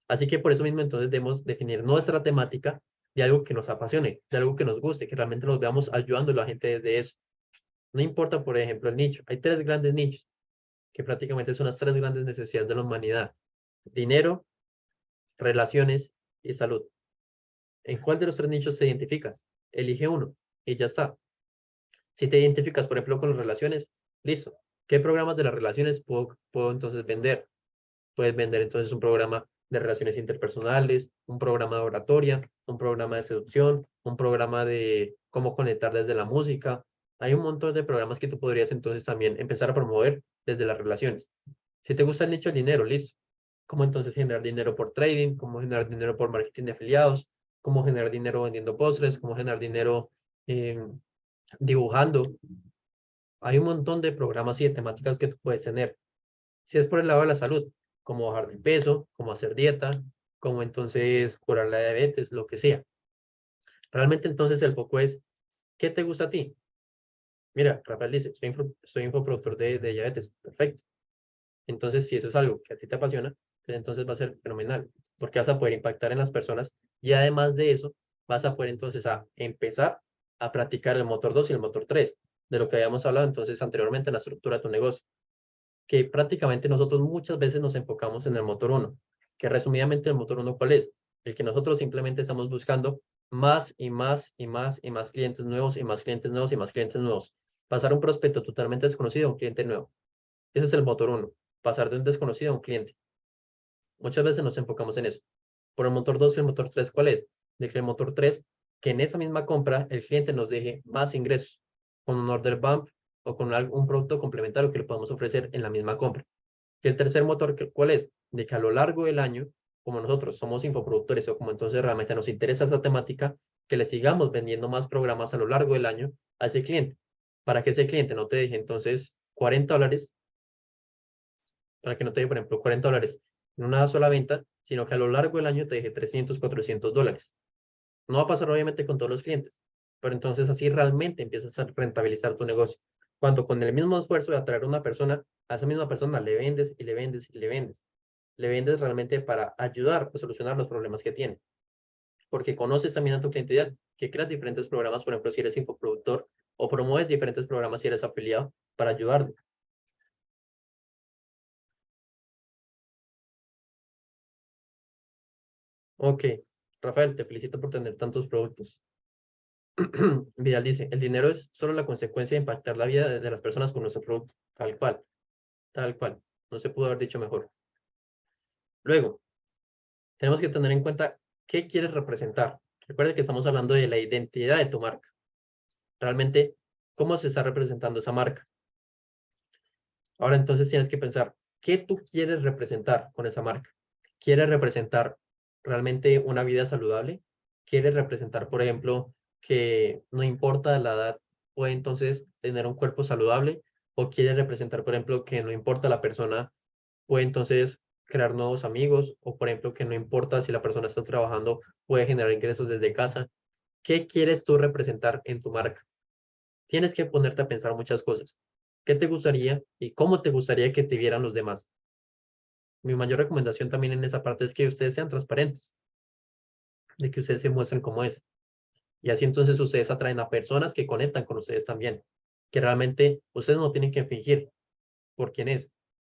Así que por eso mismo entonces debemos definir nuestra temática de algo que nos apasione, de algo que nos guste, que realmente nos veamos ayudando a la gente desde eso. No importa, por ejemplo, el nicho. Hay tres grandes nichos que prácticamente son las tres grandes necesidades de la humanidad. Dinero, relaciones y salud. ¿En cuál de los tres nichos te identificas? Elige uno y ya está. Si te identificas, por ejemplo, con las relaciones, listo. ¿Qué programas de las relaciones puedo entonces vender? Puedes vender entonces un programa de relaciones interpersonales, un programa de oratoria, un programa de seducción, un programa de cómo conectar desde la música. Hay un montón de programas que tú podrías entonces también empezar a promover desde las relaciones. Si te gusta el nicho del dinero, listo. ¿Cómo entonces generar dinero por trading? ¿Cómo generar dinero por marketing de afiliados? ¿Cómo generar dinero vendiendo postres? ¿Cómo generar dinero eh, dibujando? Hay un montón de programas y de temáticas que tú puedes tener. Si es por el lado de la salud, como bajar de peso, como hacer dieta, como entonces curar la diabetes, lo que sea. Realmente entonces el foco es, ¿qué te gusta a ti? Mira, Rafael dice, soy infoproductor de diabetes. Perfecto. Entonces, si eso es algo que a ti te apasiona, pues entonces va a ser fenomenal, porque vas a poder impactar en las personas y además de eso, vas a poder entonces a empezar a practicar el motor 2 y el motor 3 de lo que habíamos hablado entonces anteriormente en la estructura de tu negocio, que prácticamente nosotros muchas veces nos enfocamos en el motor uno, que resumidamente el motor uno, ¿cuál es? El que nosotros simplemente estamos buscando más y más y más y más clientes nuevos y más clientes nuevos y más clientes nuevos. Pasar un prospecto totalmente desconocido a un cliente nuevo. Ese es el motor uno, pasar de un desconocido a un cliente. Muchas veces nos enfocamos en eso. Por el motor 2 y el motor 3, ¿cuál es? De que el motor 3, que en esa misma compra el cliente nos deje más ingresos con un order bump o con un producto complementario que le podemos ofrecer en la misma compra. Y el tercer motor, ¿cuál es? De que a lo largo del año, como nosotros somos infoproductores o como entonces realmente nos interesa esta temática, que le sigamos vendiendo más programas a lo largo del año a ese cliente, para que ese cliente no te deje entonces $40, para que no te deje, por ejemplo, $40 en una sola venta, sino que a lo largo del año te deje 300, $400. No va a pasar obviamente con todos los clientes, pero entonces así realmente empiezas a rentabilizar tu negocio. Cuando con el mismo esfuerzo de atraer a una persona, a esa misma persona le vendes y le vendes y le vendes. Le vendes realmente para ayudar a solucionar los problemas que tiene. Porque conoces también a tu cliente ideal, que creas diferentes programas, por ejemplo, si eres infoproductor, o promueves diferentes programas si eres afiliado para ayudarle. Ok, Rafael, te felicito por tener tantos productos. Vidal dice, el dinero es solo la consecuencia de impactar la vida de las personas con nuestro producto. Tal cual, tal cual. No se pudo haber dicho mejor. Luego, tenemos que tener en cuenta qué quieres representar. Recuerda que estamos hablando de la identidad de tu marca. Realmente, cómo se está representando esa marca. Ahora entonces tienes que pensar, ¿qué tú quieres representar con esa marca? ¿Quieres representar realmente una vida saludable? ¿Quieres representar, por ejemplo, que no importa la edad, puede entonces tener un cuerpo saludable? ¿O quieres representar, por ejemplo, que no importa la persona, puede entonces crear nuevos amigos? O, por ejemplo, que no importa si la persona está trabajando, puede generar ingresos desde casa. ¿Qué quieres tú representar en tu marca? Tienes que ponerte a pensar muchas cosas. ¿Qué te gustaría y cómo te gustaría que te vieran los demás? Mi mayor recomendación también en esa parte es que ustedes sean transparentes, de que ustedes se muestren como es. Y así entonces ustedes atraen a personas que conectan con ustedes también, que realmente ustedes no tienen que fingir por quién es.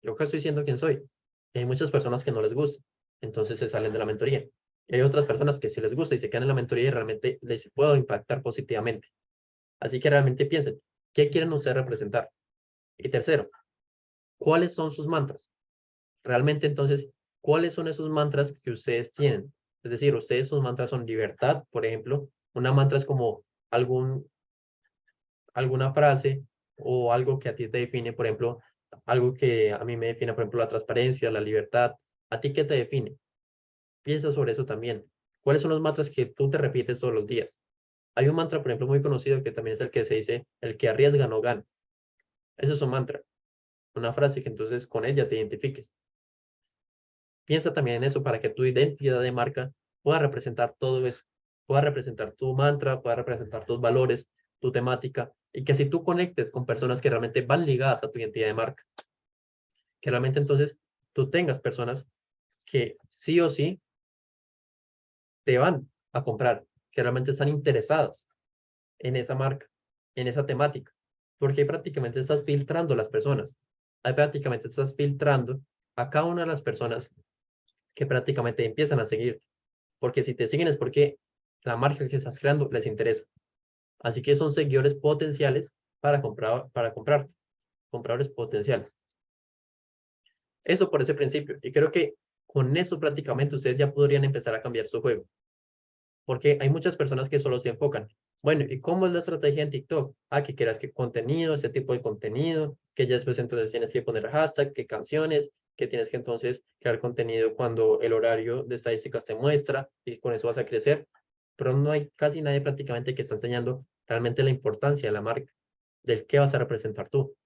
Yo acá estoy siendo quien soy. Y hay muchas personas que no les gusta, entonces se salen de la mentoría. Y hay otras personas que sí les gusta y se quedan en la mentoría y realmente les puedo impactar positivamente. Así que realmente piensen, ¿qué quieren ustedes representar? Y tercero, ¿cuáles son sus mantras? Realmente entonces, ¿cuáles son esos mantras que ustedes tienen? Es decir, ustedes sus mantras son libertad, por ejemplo. Una mantra es como algún, alguna frase o algo que a ti te define, por ejemplo, algo que a mí me define, por ejemplo, la transparencia, la libertad. ¿A ti qué te define? Piensa sobre eso también. ¿Cuáles son los mantras que tú te repites todos los días? Hay un mantra, por ejemplo, muy conocido que también es el que se dice, el que arriesga no gana. Eso es un mantra, una frase que entonces con ella te identifiques. Piensa también en eso para que tu identidad de marca pueda representar todo eso, pueda representar tu mantra, pueda representar tus valores, tu temática, y que si tú conectes con personas que realmente van ligadas a tu identidad de marca, que realmente entonces tú tengas personas que sí o sí te van a comprar, que realmente están interesados en esa marca, en esa temática, porque ahí prácticamente estás filtrando las personas, ahí prácticamente estás filtrando a cada una de las personas que prácticamente empiezan a seguir. Porque si te siguen es porque la marca que estás creando les interesa. Así que son seguidores potenciales para comprarte, compradores potenciales. Eso por ese principio. Y creo que con eso prácticamente ustedes ya podrían empezar a cambiar su juego. Porque hay muchas personas que solo se enfocan. Bueno, ¿y cómo es la estrategia en TikTok? Ah, que quieras que contenido, ese tipo de contenido, que ya después entonces tienes que poner hashtag, que canciones, que tienes que entonces crear contenido cuando el horario de estadísticas te muestra y con eso vas a crecer. Pero no hay casi nadie prácticamente que está enseñando realmente la importancia de la marca, del qué vas a representar tú.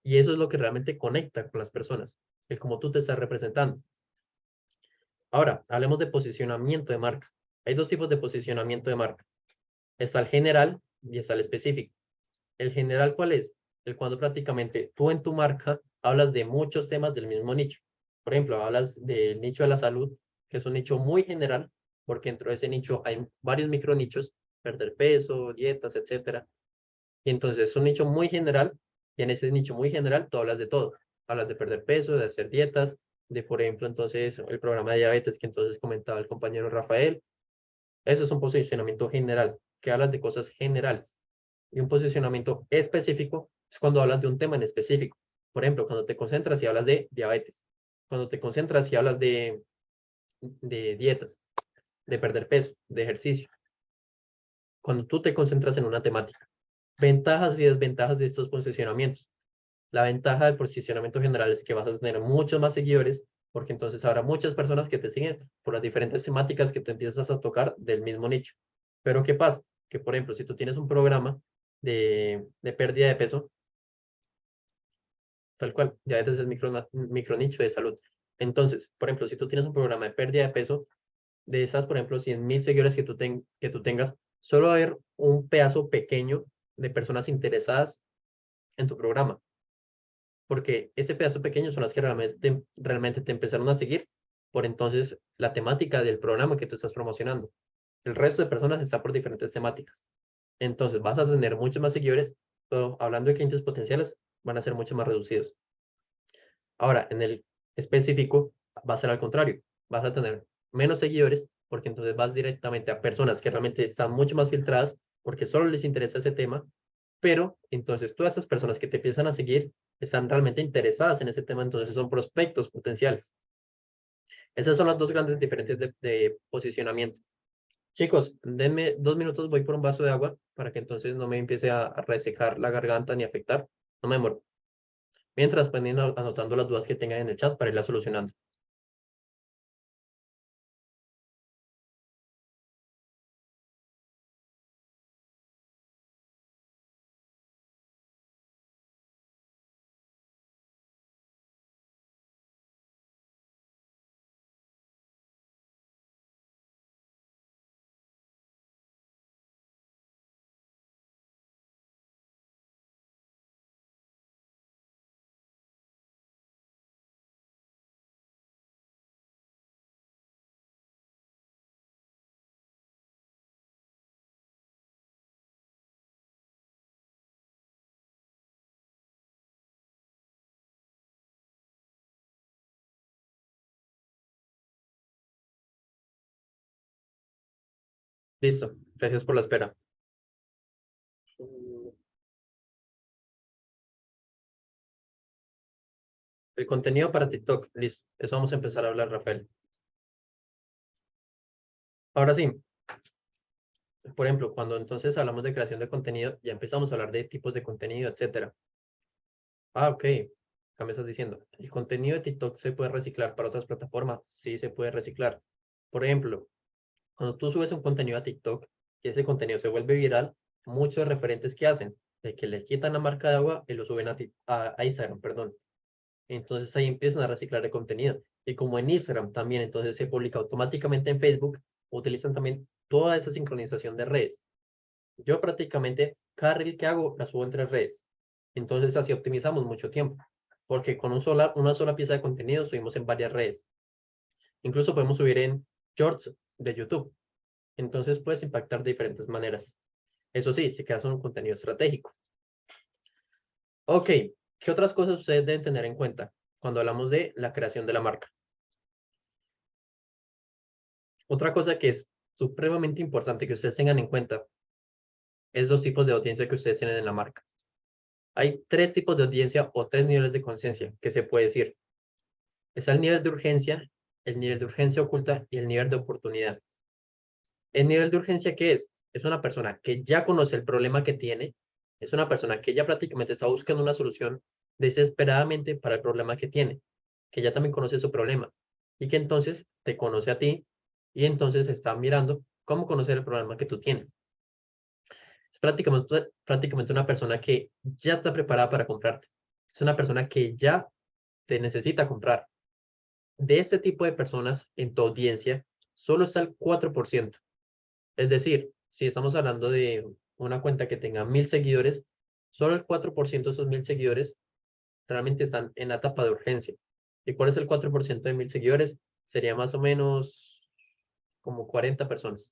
Y eso es lo que realmente conecta con las personas, el cómo tú te estás representando. Ahora, hablemos de posicionamiento de marca. Hay dos tipos de posicionamiento de marca. Está el general y está el específico. El general, ¿cuál es? El cuando prácticamente tú en tu marca hablas de muchos temas del mismo nicho. Por ejemplo, hablas del nicho de la salud, que es un nicho muy general, porque dentro de ese nicho hay varios micronichos, perder peso, dietas, etcétera. Y entonces es un nicho muy general, y en ese nicho muy general tú hablas de todo. Hablas de perder peso, de hacer dietas, de, por ejemplo, entonces el programa de diabetes que entonces comentaba el compañero Rafael. Eso es un posicionamiento general, que hablas de cosas generales. Y un posicionamiento específico es cuando hablas de un tema en específico. Por ejemplo, cuando te concentras y hablas de diabetes, cuando te concentras y hablas de dietas, de perder peso, de ejercicio, cuando tú te concentras en una temática. Ventajas y desventajas de estos posicionamientos. La ventaja del posicionamiento general es que vas a tener muchos más seguidores, porque entonces habrá muchas personas que te siguen por las diferentes temáticas que tú empiezas a tocar del mismo nicho. Pero ¿qué pasa? Que, por ejemplo, si tú tienes un programa de pérdida de peso, tal cual, diabetes es micro nicho de salud. Entonces, por ejemplo, si tú tienes un programa de pérdida de peso, de esas, por ejemplo, 100.000 seguidores que tú tengas, solo va a haber un pedazo pequeño de personas interesadas en tu programa, porque ese pedazo pequeño son las que realmente te empezaron a seguir por entonces la temática del programa que tú estás promocionando. El resto de personas está por diferentes temáticas. Entonces vas a tener muchos más seguidores, pero hablando de clientes potenciales, van a ser mucho más reducidos. Ahora, en el específico, va a ser al contrario. Vas a tener menos seguidores porque entonces vas directamente a personas que realmente están mucho más filtradas porque solo les interesa ese tema, pero entonces todas esas personas que te empiezan a seguir están realmente interesadas en ese tema, entonces son prospectos potenciales. Esas son las dos grandes diferencias de posicionamiento. Chicos, denme 2 minutos, voy por un vaso de agua para que entonces no me empiece a resecar la garganta ni afectar. No me demoro. Mientras pueden ir anotando las dudas que tengan en el chat para irlas solucionando. Listo. Gracias por la espera. El contenido para TikTok. Listo. Eso vamos a empezar a hablar, Rafael. Ahora sí, por ejemplo, cuando entonces hablamos de creación de contenido, ya empezamos a hablar de tipos de contenido, etcétera. Ah, ok. ¿Qué me estás diciendo? ¿El contenido de TikTok se puede reciclar para otras plataformas? Sí, se puede reciclar. Por ejemplo, cuando tú subes un contenido a TikTok y ese contenido se vuelve viral, muchos referentes que hacen, de que le quitan la marca de agua y lo suben a Instagram, perdón. Entonces ahí empiezan a reciclar el contenido. Y como en Instagram también, entonces se publica automáticamente en Facebook, utilizan también toda esa sincronización de redes. Yo prácticamente cada reel que hago la subo en 3 redes. Entonces así optimizamos mucho tiempo, porque con una sola pieza de contenido subimos en varias redes. Incluso podemos subir en shorts de YouTube. Entonces puedes impactar de diferentes maneras. Eso sí, si creas un contenido estratégico. Ok, ¿qué otras cosas ustedes deben tener en cuenta cuando hablamos de la creación de la marca? Otra cosa que es supremamente importante que ustedes tengan en cuenta es los tipos de audiencia que ustedes tienen en la marca. Hay 3 tipos de audiencia o 3 niveles de conciencia que se puede decir. Está el nivel de urgencia oculta y el nivel de oportunidad. El nivel de urgencia, ¿qué es? Es una persona que ya conoce el problema que tiene, es una persona que ya prácticamente está buscando una solución desesperadamente para el problema que tiene, que ya también conoce su problema y que entonces te conoce a ti y entonces está mirando cómo conocer el problema que tú tienes. Es prácticamente una persona que ya está preparada para comprarte. Es una persona que ya te necesita comprar. De este tipo de personas en tu audiencia, solo está el 4%. Es decir, si estamos hablando de una cuenta que tenga 1.000 seguidores, solo el 4% de esos 1.000 seguidores realmente están en la etapa de urgencia. ¿Y cuál es el 4% de 1.000 seguidores? Sería más o menos como 40 personas,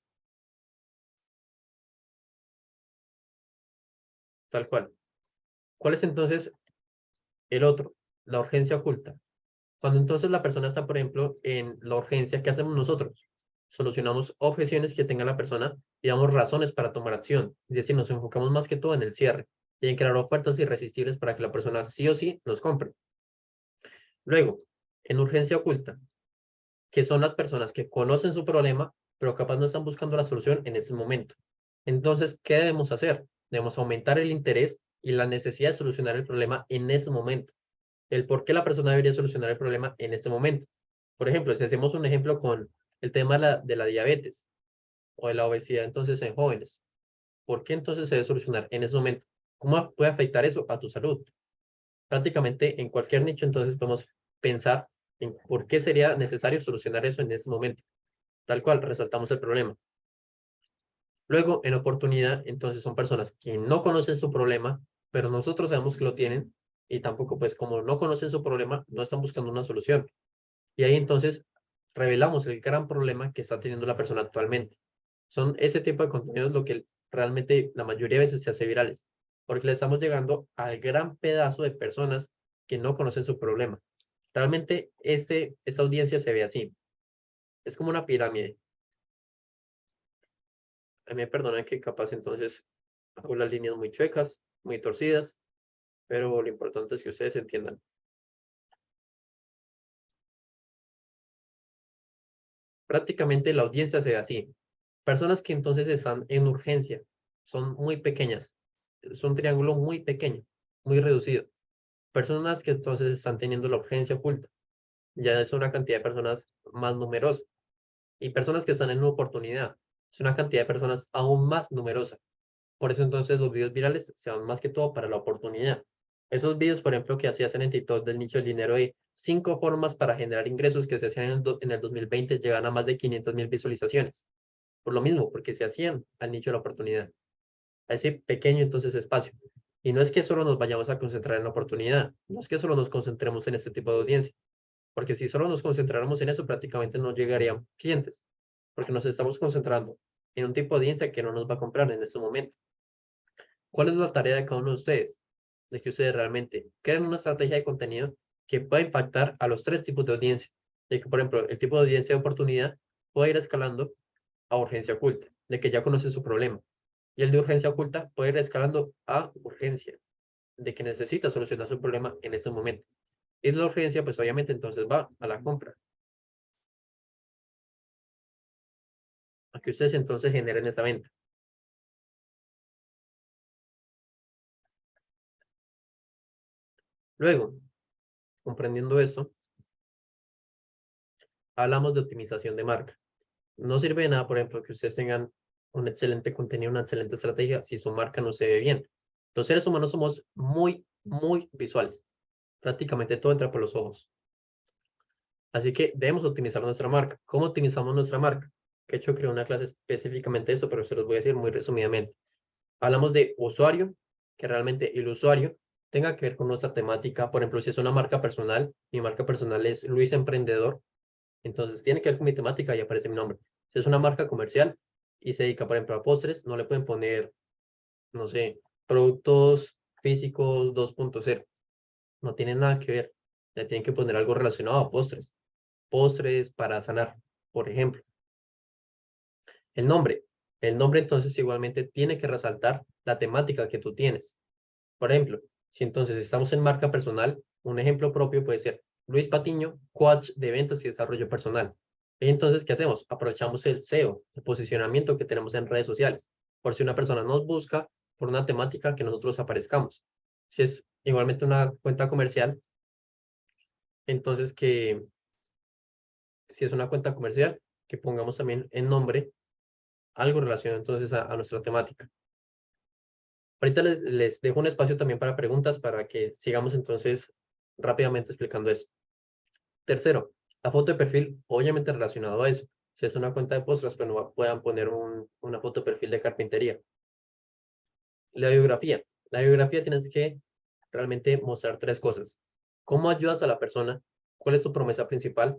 tal cual. ¿Cuál es entonces el otro? La urgencia oculta. Cuando entonces la persona está, por ejemplo, en la urgencia, ¿qué hacemos nosotros? Solucionamos objeciones que tenga la persona y damos razones para tomar acción. Es decir, nos enfocamos más que todo en el cierre y en crear ofertas irresistibles para que la persona sí o sí nos compre. Luego, en urgencia oculta, que son las personas que conocen su problema, pero capaz no están buscando la solución en ese momento. Entonces, ¿qué debemos hacer? Debemos aumentar el interés y la necesidad de solucionar el problema en ese momento. El por qué la persona debería solucionar el problema en ese momento. Por ejemplo, si hacemos un ejemplo con el tema de la diabetes o de la obesidad entonces en jóvenes, ¿por qué entonces se debe solucionar en ese momento? ¿Cómo puede afectar eso a tu salud? Prácticamente en cualquier nicho entonces podemos pensar en por qué sería necesario solucionar eso en ese momento. Tal cual, resaltamos el problema. Luego, en oportunidad, entonces son personas que no conocen su problema, pero nosotros sabemos que lo tienen y tampoco, pues como no conocen su problema, no están buscando una solución. Y ahí entonces revelamos el gran problema que está teniendo la persona actualmente. Son ese tipo de contenidos lo que realmente la mayoría de veces se hace virales, porque le estamos llegando al gran pedazo de personas que no conocen su problema. Realmente esta audiencia se ve así. Es como una pirámide. A mí me perdonan que capaz entonces hago las líneas muy chuecas, muy torcidas, pero lo importante es que ustedes entiendan. Prácticamente la audiencia se ve así. Personas que entonces están en urgencia, son muy pequeñas, es un triángulo muy pequeño, muy reducido. Personas que entonces están teniendo la urgencia oculta, ya es una cantidad de personas más numerosa. Y personas que están en una oportunidad, es una cantidad de personas aún más numerosa. Por eso entonces los videos virales se van más que todo para la oportunidad. Esos videos, por ejemplo, que hacían en TikTok del nicho del dinero de 5 formas para generar ingresos que se hacían en el 2020 llegan a más de 500.000 visualizaciones. Por lo mismo, porque se hacían al nicho de la oportunidad, a ese pequeño entonces espacio. Y no es que solo nos vayamos a concentrar en la oportunidad, no es que solo nos concentremos en este tipo de audiencia, porque si solo nos concentráramos en eso, prácticamente no llegarían clientes, porque nos estamos concentrando en un tipo de audiencia que no nos va a comprar en este momento. ¿Cuál es la tarea de cada uno de ustedes? De que ustedes realmente creen una estrategia de contenido que pueda impactar a los 3 tipos de audiencia. De que, por ejemplo, el tipo de audiencia de oportunidad puede ir escalando a urgencia oculta, de que ya conoce su problema. Y el de urgencia oculta puede ir escalando a urgencia, de que necesita solucionar su problema en ese momento. Y la urgencia, pues obviamente entonces va a la compra. A que ustedes entonces generen esa venta. Luego, comprendiendo esto, hablamos de optimización de marca. No sirve de nada, por ejemplo, que ustedes tengan un excelente contenido, una excelente estrategia, si su marca no se ve bien. Los seres humanos somos muy, muy visuales. Prácticamente todo entra por los ojos. Así que debemos optimizar nuestra marca. ¿Cómo optimizamos nuestra marca? Que hecho, creo una clase específicamente de eso, pero se los voy a decir muy resumidamente. Hablamos de usuario, que realmente el usuario tenga que ver con nuestra temática. Por ejemplo, si es una marca personal, mi marca personal es Luis Emprendedor, entonces tiene que ver con mi temática y aparece mi nombre. Si es una marca comercial y se dedica, por ejemplo, a postres, no le pueden poner, no sé, productos físicos 2.0. No tiene nada que ver. Le tienen que poner algo relacionado a postres. Postres para sanar, por ejemplo. El nombre. El nombre entonces igualmente tiene que resaltar la temática que tú tienes. Por ejemplo, si entonces estamos en marca personal, un ejemplo propio puede ser Luis Patiño, coach de ventas y desarrollo personal. Y entonces, ¿qué hacemos? Aprovechamos el SEO, el posicionamiento que tenemos en redes sociales, por si una persona nos busca por una temática que nosotros aparezcamos. Si es igualmente una cuenta comercial, entonces que si es una cuenta comercial, que pongamos también en nombre algo relacionado entonces a nuestra temática. Ahorita les dejo un espacio también para preguntas para que sigamos entonces rápidamente explicando eso. Tercero, la foto de perfil, obviamente relacionado a eso. Si es una cuenta de postras, pues no puedan poner una foto de perfil de carpintería. La biografía. La biografía tienes que realmente mostrar 3 cosas. ¿Cómo ayudas a la persona? ¿Cuál es tu promesa principal?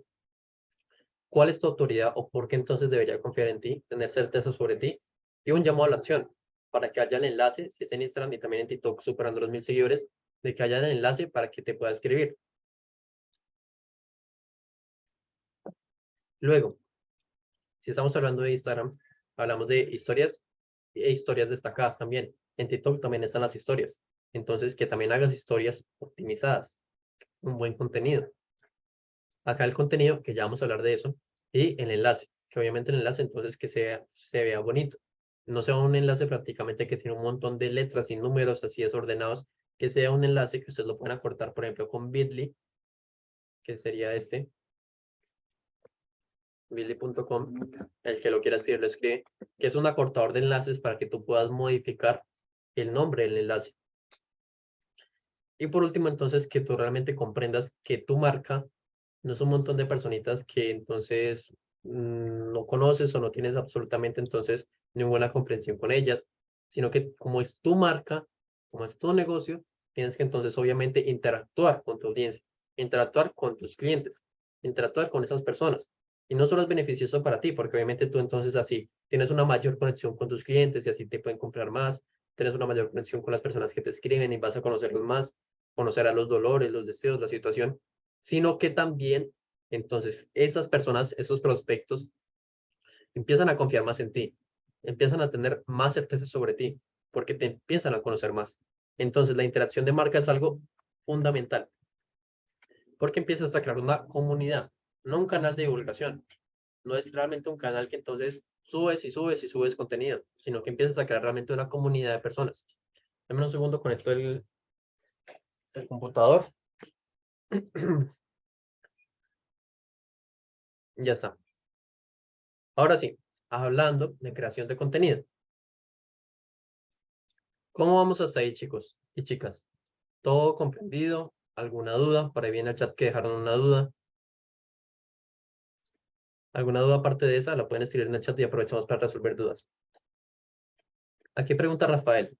¿Cuál es tu autoridad o por qué entonces debería confiar en ti, tener certeza sobre ti? Y un llamado a la acción para que haya el enlace, si es en Instagram y también en TikTok superando los 1000 seguidores, de que haya el enlace para que te pueda escribir. Luego, si estamos hablando de Instagram, hablamos de historias e historias destacadas también. En TikTok también están las historias. Entonces, que también hagas historias optimizadas, un buen contenido. Acá el contenido, que ya vamos a hablar de eso, y el enlace, que obviamente el enlace entonces que se vea bonito. No sea un enlace prácticamente que tiene un montón de letras y números así desordenados, que sea un enlace que ustedes lo puedan acortar, por ejemplo, con Bitly, que sería este, bitly.com, el que lo quiera escribir lo escribe, que es un acortador de enlaces para que tú puedas modificar el nombre del enlace. Y por último, entonces, que tú realmente comprendas que tu marca no es un montón de personitas que entonces no conoces o no tienes absolutamente entonces ninguna comprensión con ellas, sino que como es tu marca, como es tu negocio, tienes que entonces obviamente interactuar con tu audiencia, interactuar con tus clientes, interactuar con esas personas. Y no solo es beneficioso para ti, porque obviamente tú entonces así tienes una mayor conexión con tus clientes y así te pueden comprar más, tienes una mayor conexión con las personas que te escriben y vas a conocerlos más, conocerás los dolores, los deseos, la situación, sino que también entonces esas personas, esos prospectos, empiezan a confiar más en ti, empiezan a tener más certeza sobre ti, porque te empiezan a conocer más. Entonces la interacción de marca es algo fundamental, porque empiezas a crear una comunidad, no un canal de divulgación. No es realmente un canal que entonces subes y subes y subes contenido, sino que empiezas a crear realmente una comunidad de personas. Dame un segundo, conecto el computador. Ya está. Ahora sí, hablando de creación de contenido. ¿Cómo vamos hasta ahí, chicos y chicas? ¿Todo comprendido? ¿Alguna duda? Por ahí viene el chat que dejaron una duda. ¿Alguna duda aparte de esa? La pueden escribir en el chat y aprovechamos para resolver dudas. Aquí pregunta Rafael.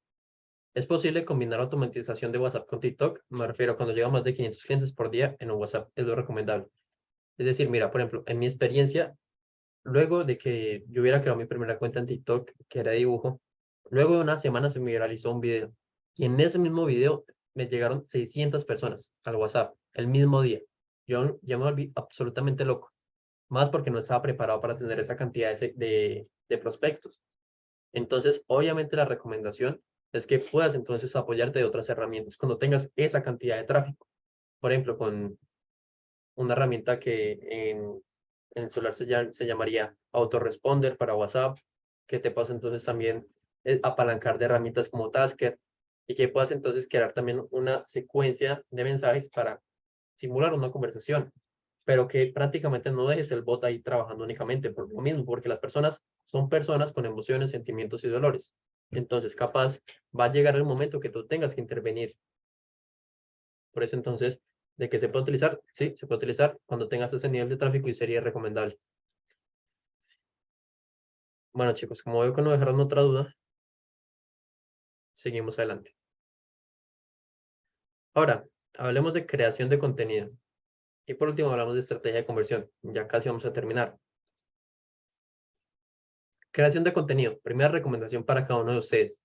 ¿Es posible combinar automatización de WhatsApp con TikTok? Me refiero a cuando llega a más de 500 clientes por día en un WhatsApp. Es lo recomendable. Es decir, mira, por ejemplo, en mi experiencia, luego de que yo hubiera creado mi primera cuenta en TikTok, que era dibujo, luego de una semana se me viralizó un video. Y en ese mismo video me llegaron 600 personas al WhatsApp, el mismo día. Yo ya me volví absolutamente loco. Más porque no estaba preparado para tener esa cantidad de prospectos. Entonces, obviamente la recomendación es que puedas entonces apoyarte de otras herramientas cuando tengas esa cantidad de tráfico. Por ejemplo, con una herramienta que en el celular se llamaría Autoresponder para WhatsApp, que te pasa entonces también apalancar de herramientas como Tasker y que puedas entonces crear también una secuencia de mensajes para simular una conversación, pero que prácticamente no dejes el bot ahí trabajando únicamente por lo mismo, porque las personas son personas con emociones, sentimientos y dolores. Entonces, capaz va a llegar el momento que tú tengas que intervenir. Por eso entonces, ¿de qué se puede utilizar? Sí, se puede utilizar cuando tengas ese nivel de tráfico y sería recomendable. Bueno, chicos, como veo que no dejaron otra duda, seguimos adelante. Ahora, hablemos de creación de contenido. Y por último, hablamos de estrategia de conversión. Ya casi vamos a terminar. Creación de contenido. Primera recomendación para cada uno de ustedes.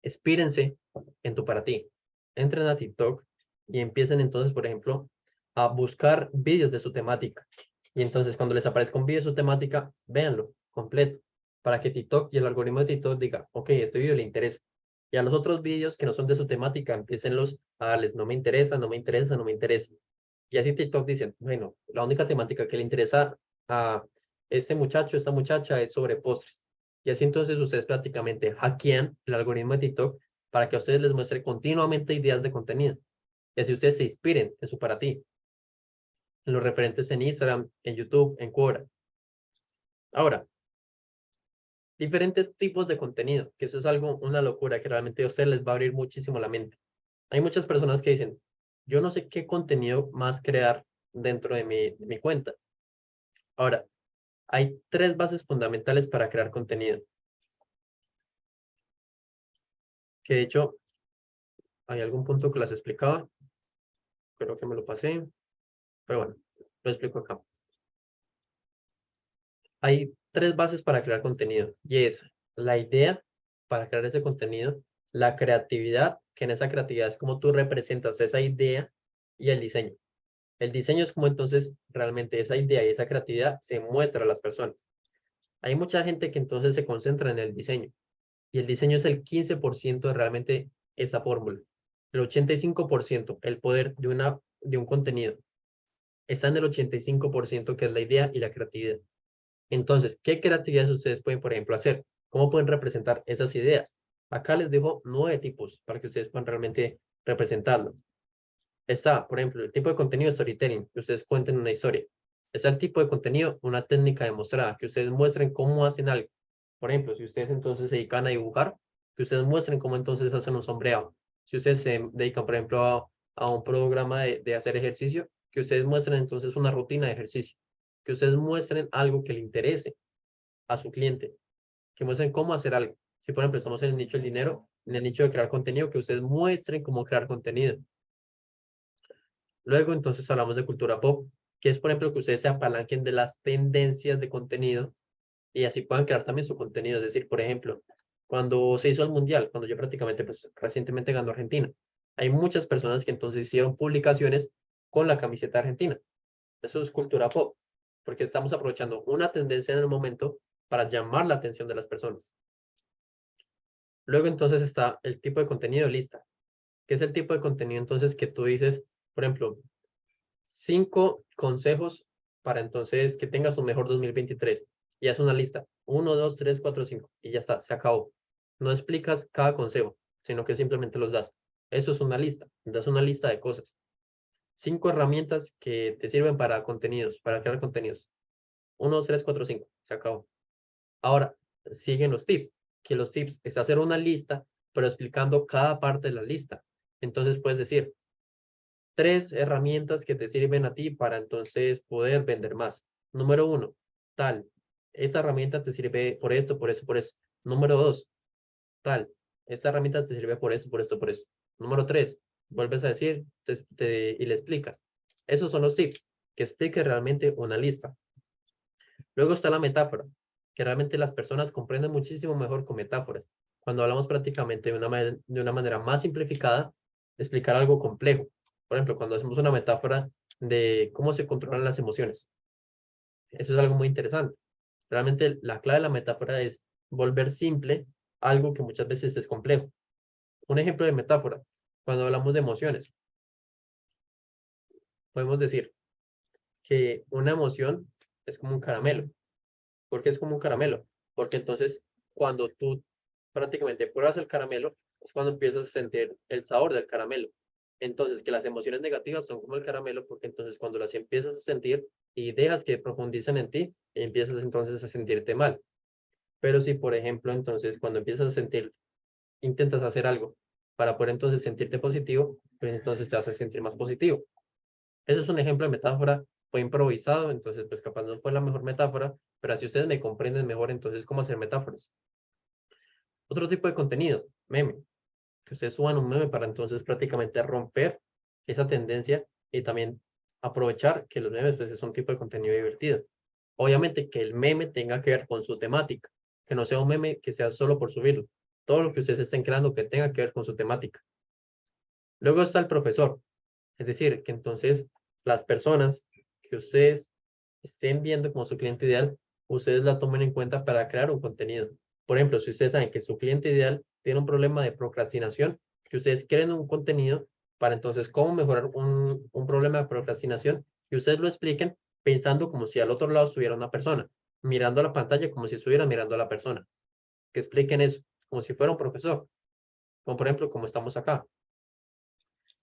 Expírense en tu para ti. Entren a TikTok y empiecen entonces, por ejemplo, a buscar vídeos de su temática. Y entonces cuando les aparezca un vídeo de su temática, véanlo completo, para que TikTok y el algoritmo de TikTok diga, ok, este vídeo le interesa. Y a los otros vídeos que no son de su temática, empiecenlos a darles, no me interesa, no me interesa, no me interesa. Y así TikTok dicen, bueno, la única temática que le interesa a este muchacho, esta muchacha es sobre postres. Y así entonces ustedes prácticamente hackean el algoritmo de TikTok para que a ustedes les muestre continuamente ideas de contenido. Y así ustedes se inspiren en su para ti, en los referentes en Instagram, en YouTube, en Quora. Ahora, diferentes tipos de contenido, que eso es algo, una locura que realmente a ustedes les va a abrir muchísimo la mente. Hay muchas personas que dicen, yo no sé qué contenido más crear dentro de mi cuenta. Ahora, hay tres bases fundamentales para crear contenido, que de hecho hay algún punto que las explicaba, creo que me lo pasé, pero bueno, lo explico acá. Hay tres bases para crear contenido y es la idea para crear ese contenido, la creatividad, que en esa creatividad es como tú representas esa idea y el diseño. El diseño es como entonces realmente esa idea y esa creatividad se muestra a las personas. Hay mucha gente que entonces se concentra en el diseño y el diseño es el 15% de realmente esa fórmula. El 85%, el poder de un contenido, está en el 85% que es la idea y la creatividad. Entonces, ¿qué creatividades ustedes pueden, por ejemplo, hacer? ¿Cómo pueden representar esas ideas? Acá les dejo 9 tipos para que ustedes puedan realmente representarlo. Está, por ejemplo, el tipo de contenido storytelling, que ustedes cuenten una historia. Está el tipo de contenido, una técnica demostrada, que ustedes muestren cómo hacen algo. Por ejemplo, si ustedes entonces se dedican a dibujar, que ustedes muestren cómo entonces hacen un sombreado. Si ustedes se dedican, por ejemplo, a un programa de hacer ejercicio, que ustedes muestren entonces una rutina de ejercicio. Que ustedes muestren algo que le interese a su cliente, que muestren cómo hacer algo. Si, por ejemplo, estamos en el nicho del dinero, en el nicho de crear contenido, que ustedes muestren cómo crear contenido. Luego, entonces, hablamos de cultura pop, que es, por ejemplo, que ustedes se apalanquen de las tendencias de contenido y así puedan crear también su contenido. Es decir, por ejemplo, cuando se hizo el Mundial, cuando yo prácticamente, pues, recientemente ganó Argentina, hay muchas personas que entonces hicieron publicaciones con la camiseta argentina. Eso es cultura pop, porque estamos aprovechando una tendencia en el momento para llamar la atención de las personas. Luego, entonces, está el tipo de contenido lista, que es el tipo de contenido entonces que tú dices, por ejemplo, 5 consejos para entonces que tengas un mejor 2023. Y haz una lista, 1, 2, 3, 4, 5, y ya está, se acabó. No explicas cada consejo, sino que simplemente los das. Eso es una lista, das una lista de cosas. 5 herramientas que te sirven para contenidos, para crear contenidos. 1, 2, 3, 4, 5, se acabó. Ahora, siguen los tips, que los tips es hacer una lista, pero explicando cada parte de la lista. Entonces puedes decir, 3 herramientas que te sirven a ti para entonces poder vender más. Número 1, tal. Esta herramienta te sirve por esto, por eso, por eso. Número 2, tal. Esta herramienta te sirve por eso, por esto, por eso. Número 3, vuelves a decir y le explicas. Esos son los tips, que explique realmente una lista. Luego está la metáfora, que realmente las personas comprenden muchísimo mejor con metáforas. Cuando hablamos prácticamente de una manera más simplificada, explicar algo complejo. Por ejemplo, cuando hacemos una metáfora de cómo se controlan las emociones. Eso es algo muy interesante. Realmente la clave de la metáfora es volver simple algo que muchas veces es complejo. Un ejemplo de metáfora, cuando hablamos de emociones, podemos decir que una emoción es como un caramelo. ¿Por qué es como un caramelo? Porque entonces cuando tú prácticamente pruebas el caramelo, es cuando empiezas a sentir el sabor del caramelo. Entonces, que las emociones negativas son como el caramelo, porque entonces cuando las empiezas a sentir y dejas que profundicen en ti, empiezas entonces a sentirte mal. Pero si, por ejemplo, entonces cuando empiezas a sentir, intentas hacer algo para poder entonces sentirte positivo, pues entonces te vas a sentir más positivo. Ese es un ejemplo de metáfora, fue improvisado, entonces pues capaz no fue la mejor metáfora, pero así ustedes me comprenden mejor entonces cómo hacer metáforas. Otro tipo de contenido, meme, que ustedes suban un meme para entonces prácticamente romper esa tendencia y también aprovechar que los memes pues es un tipo de contenido divertido. Obviamente que el meme tenga que ver con su temática, que no sea un meme que sea solo por subirlo. Todo lo que ustedes estén creando que tenga que ver con su temática. Luego está el profesor, es decir, que entonces las personas que ustedes estén viendo como su cliente ideal, ustedes la tomen en cuenta para crear un contenido. Por ejemplo, si ustedes saben que su cliente ideal tiene un problema de procrastinación, que ustedes creen un contenido para entonces cómo mejorar un problema de procrastinación y ustedes lo expliquen pensando como si al otro lado estuviera una persona, mirando la pantalla como si estuviera mirando a la persona. Que expliquen eso, como si fuera un profesor, como por ejemplo, como estamos acá.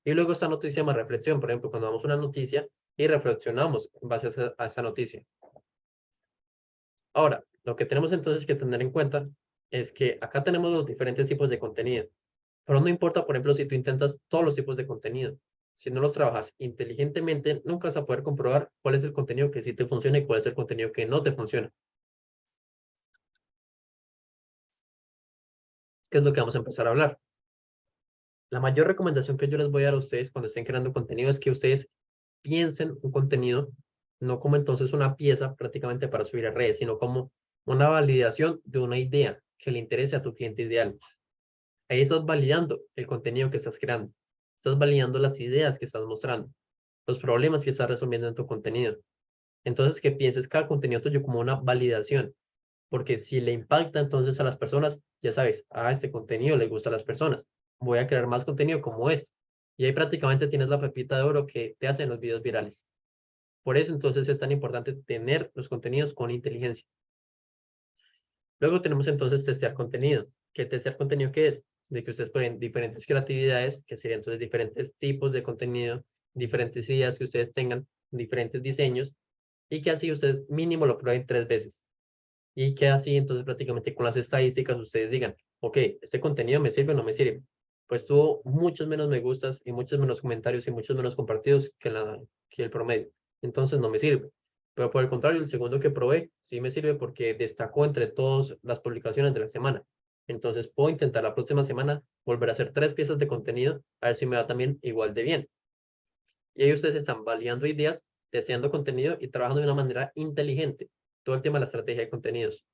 Y luego esta noticia más reflexión, por ejemplo, cuando damos una noticia y reflexionamos en base a esa noticia. Ahora, lo que tenemos entonces que tener en cuenta es que acá tenemos los diferentes tipos de contenido, pero no importa, por ejemplo, si tú intentas todos los tipos de contenido. Si no los trabajas inteligentemente, nunca vas a poder comprobar cuál es el contenido que sí te funciona y cuál es el contenido que no te funciona. ¿Qué es lo que vamos a empezar a hablar? La mayor recomendación que yo les voy a dar a ustedes cuando estén creando contenido es que ustedes piensen un contenido, no como entonces una pieza prácticamente para subir a redes, sino como una validación de una idea que le interese a tu cliente ideal. Ahí estás validando el contenido que estás creando, estás validando las ideas que estás mostrando, los problemas que estás resolviendo en tu contenido. Entonces, que pienses cada contenido tuyo como una validación, porque si le impacta entonces a las personas, ya sabes, este contenido le gusta a las personas, voy a crear más contenido como este. Y ahí prácticamente tienes la pepita de oro que te hacen los videos virales. Por eso entonces es tan importante tener los contenidos con inteligencia. Luego tenemos entonces testear contenido. ¿Qué testear contenido qué es? De que ustedes ponen diferentes creatividades, que serían entonces diferentes tipos de contenido, diferentes ideas que ustedes tengan, diferentes diseños, y que así ustedes mínimo lo prueben 3 veces. Y que así entonces prácticamente con las estadísticas ustedes digan, ok, este contenido me sirve o no me sirve. Pues tuvo muchos menos me gustas y muchos menos comentarios y muchos menos compartidos que el promedio. Entonces no me sirve. Pero por el contrario, el segundo que probé sí me sirve porque destacó entre todas las publicaciones de la semana. Entonces puedo intentar la próxima semana volver a hacer 3 piezas de contenido, a ver si me va también igual de bien. Y ahí ustedes están validando ideas, deseando contenido y trabajando de una manera inteligente. Todo el tema de la estrategia de contenidos.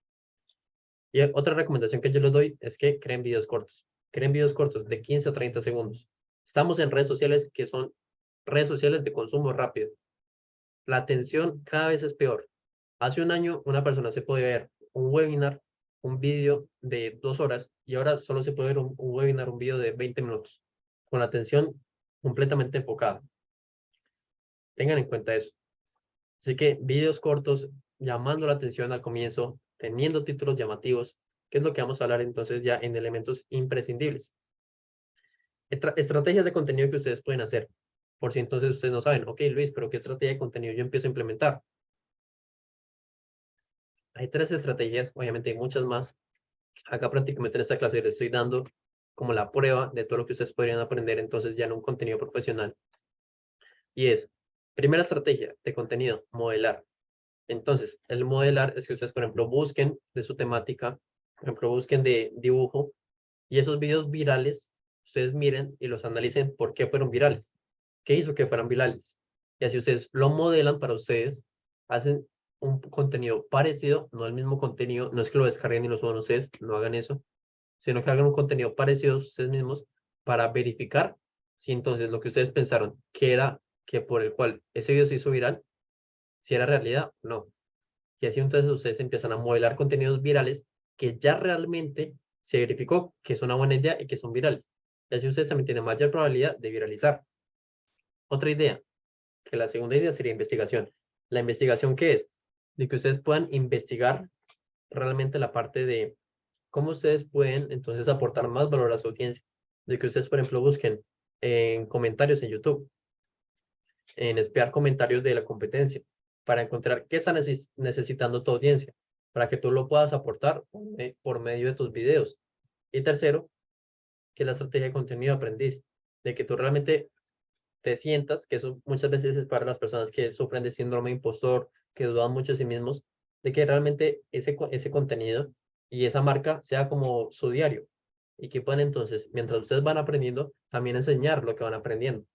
Y otra recomendación que yo les doy es que creen videos cortos. Creen videos cortos de 15 a 30 segundos. Estamos en redes sociales que son redes sociales de consumo rápido. La atención cada vez es peor. Hace un año una persona se podía ver un webinar, un video de 2 horas y ahora solo se puede ver un webinar, un video de 20 minutos con la atención completamente enfocada. Tengan en cuenta eso. Así que videos cortos, llamando la atención al comienzo, teniendo títulos llamativos, que es lo que vamos a hablar entonces ya en elementos imprescindibles. Estrategias de contenido que ustedes pueden hacer. Por si entonces ustedes no saben, ok, Luis, pero ¿qué estrategia de contenido yo empiezo a implementar? Hay 3 estrategias, obviamente hay muchas más. Acá prácticamente en esta clase les estoy dando como la prueba de todo lo que ustedes podrían aprender entonces ya en un contenido profesional. Y es, primera estrategia de contenido, modelar. Entonces, el modelar es que ustedes, por ejemplo, busquen de su temática, por ejemplo, busquen de dibujo y esos videos virales, ustedes miren y los analicen por qué fueron virales, qué hizo que fueran virales. Y así ustedes lo modelan para ustedes, hacen un contenido parecido, no el mismo contenido, no es que lo descarguen y lo suban ustedes, no hagan eso, sino que hagan un contenido parecido ustedes mismos para verificar si entonces lo que ustedes pensaron que era que por el cual ese video se hizo viral, si era realidad o no. Y así entonces ustedes empiezan a modelar contenidos virales que ya realmente se verificó que es una buena idea y que son virales. Y así ustedes también tienen mayor probabilidad de viralizar. Otra idea, que la segunda idea sería investigación. ¿La investigación qué es? De que ustedes puedan investigar realmente la parte de cómo ustedes pueden entonces aportar más valor a su audiencia. De que ustedes, por ejemplo, busquen en comentarios en YouTube, en espiar comentarios de la competencia, para encontrar qué está necesitando tu audiencia, para que tú lo puedas aportar por medio de tus videos. Y tercero, que es la estrategia de contenido aprendiz, de que tú realmente te sientas, que eso muchas veces es para las personas que sufren de síndrome de impostor, que dudan mucho de sí mismos, de que realmente ese contenido y esa marca sea como su diario y que puedan entonces, mientras ustedes van aprendiendo, también enseñar lo que van aprendiendo,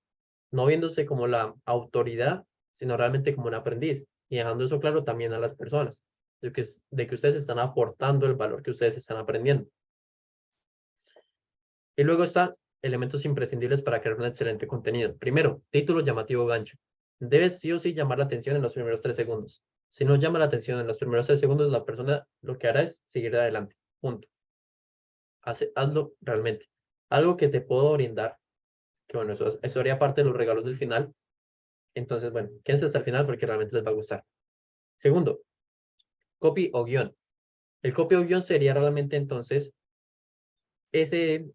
no viéndose como la autoridad, sino realmente como un aprendiz y dejando eso claro también a las personas, de que ustedes están aportando el valor que ustedes están aprendiendo. Y luego está elementos imprescindibles para crear un excelente contenido. Primero, título llamativo gancho. Debes sí o sí llamar la atención en los primeros 3 segundos. Si no llama la atención en los primeros 3 segundos, la persona lo que hará es seguir adelante. Punto. Hazlo realmente. Algo que te puedo brindar, que bueno, eso haría parte de los regalos del final. Entonces, bueno, quédense hasta el final porque realmente les va a gustar. Segundo, copy o guión. El copy o guión sería realmente entonces ese,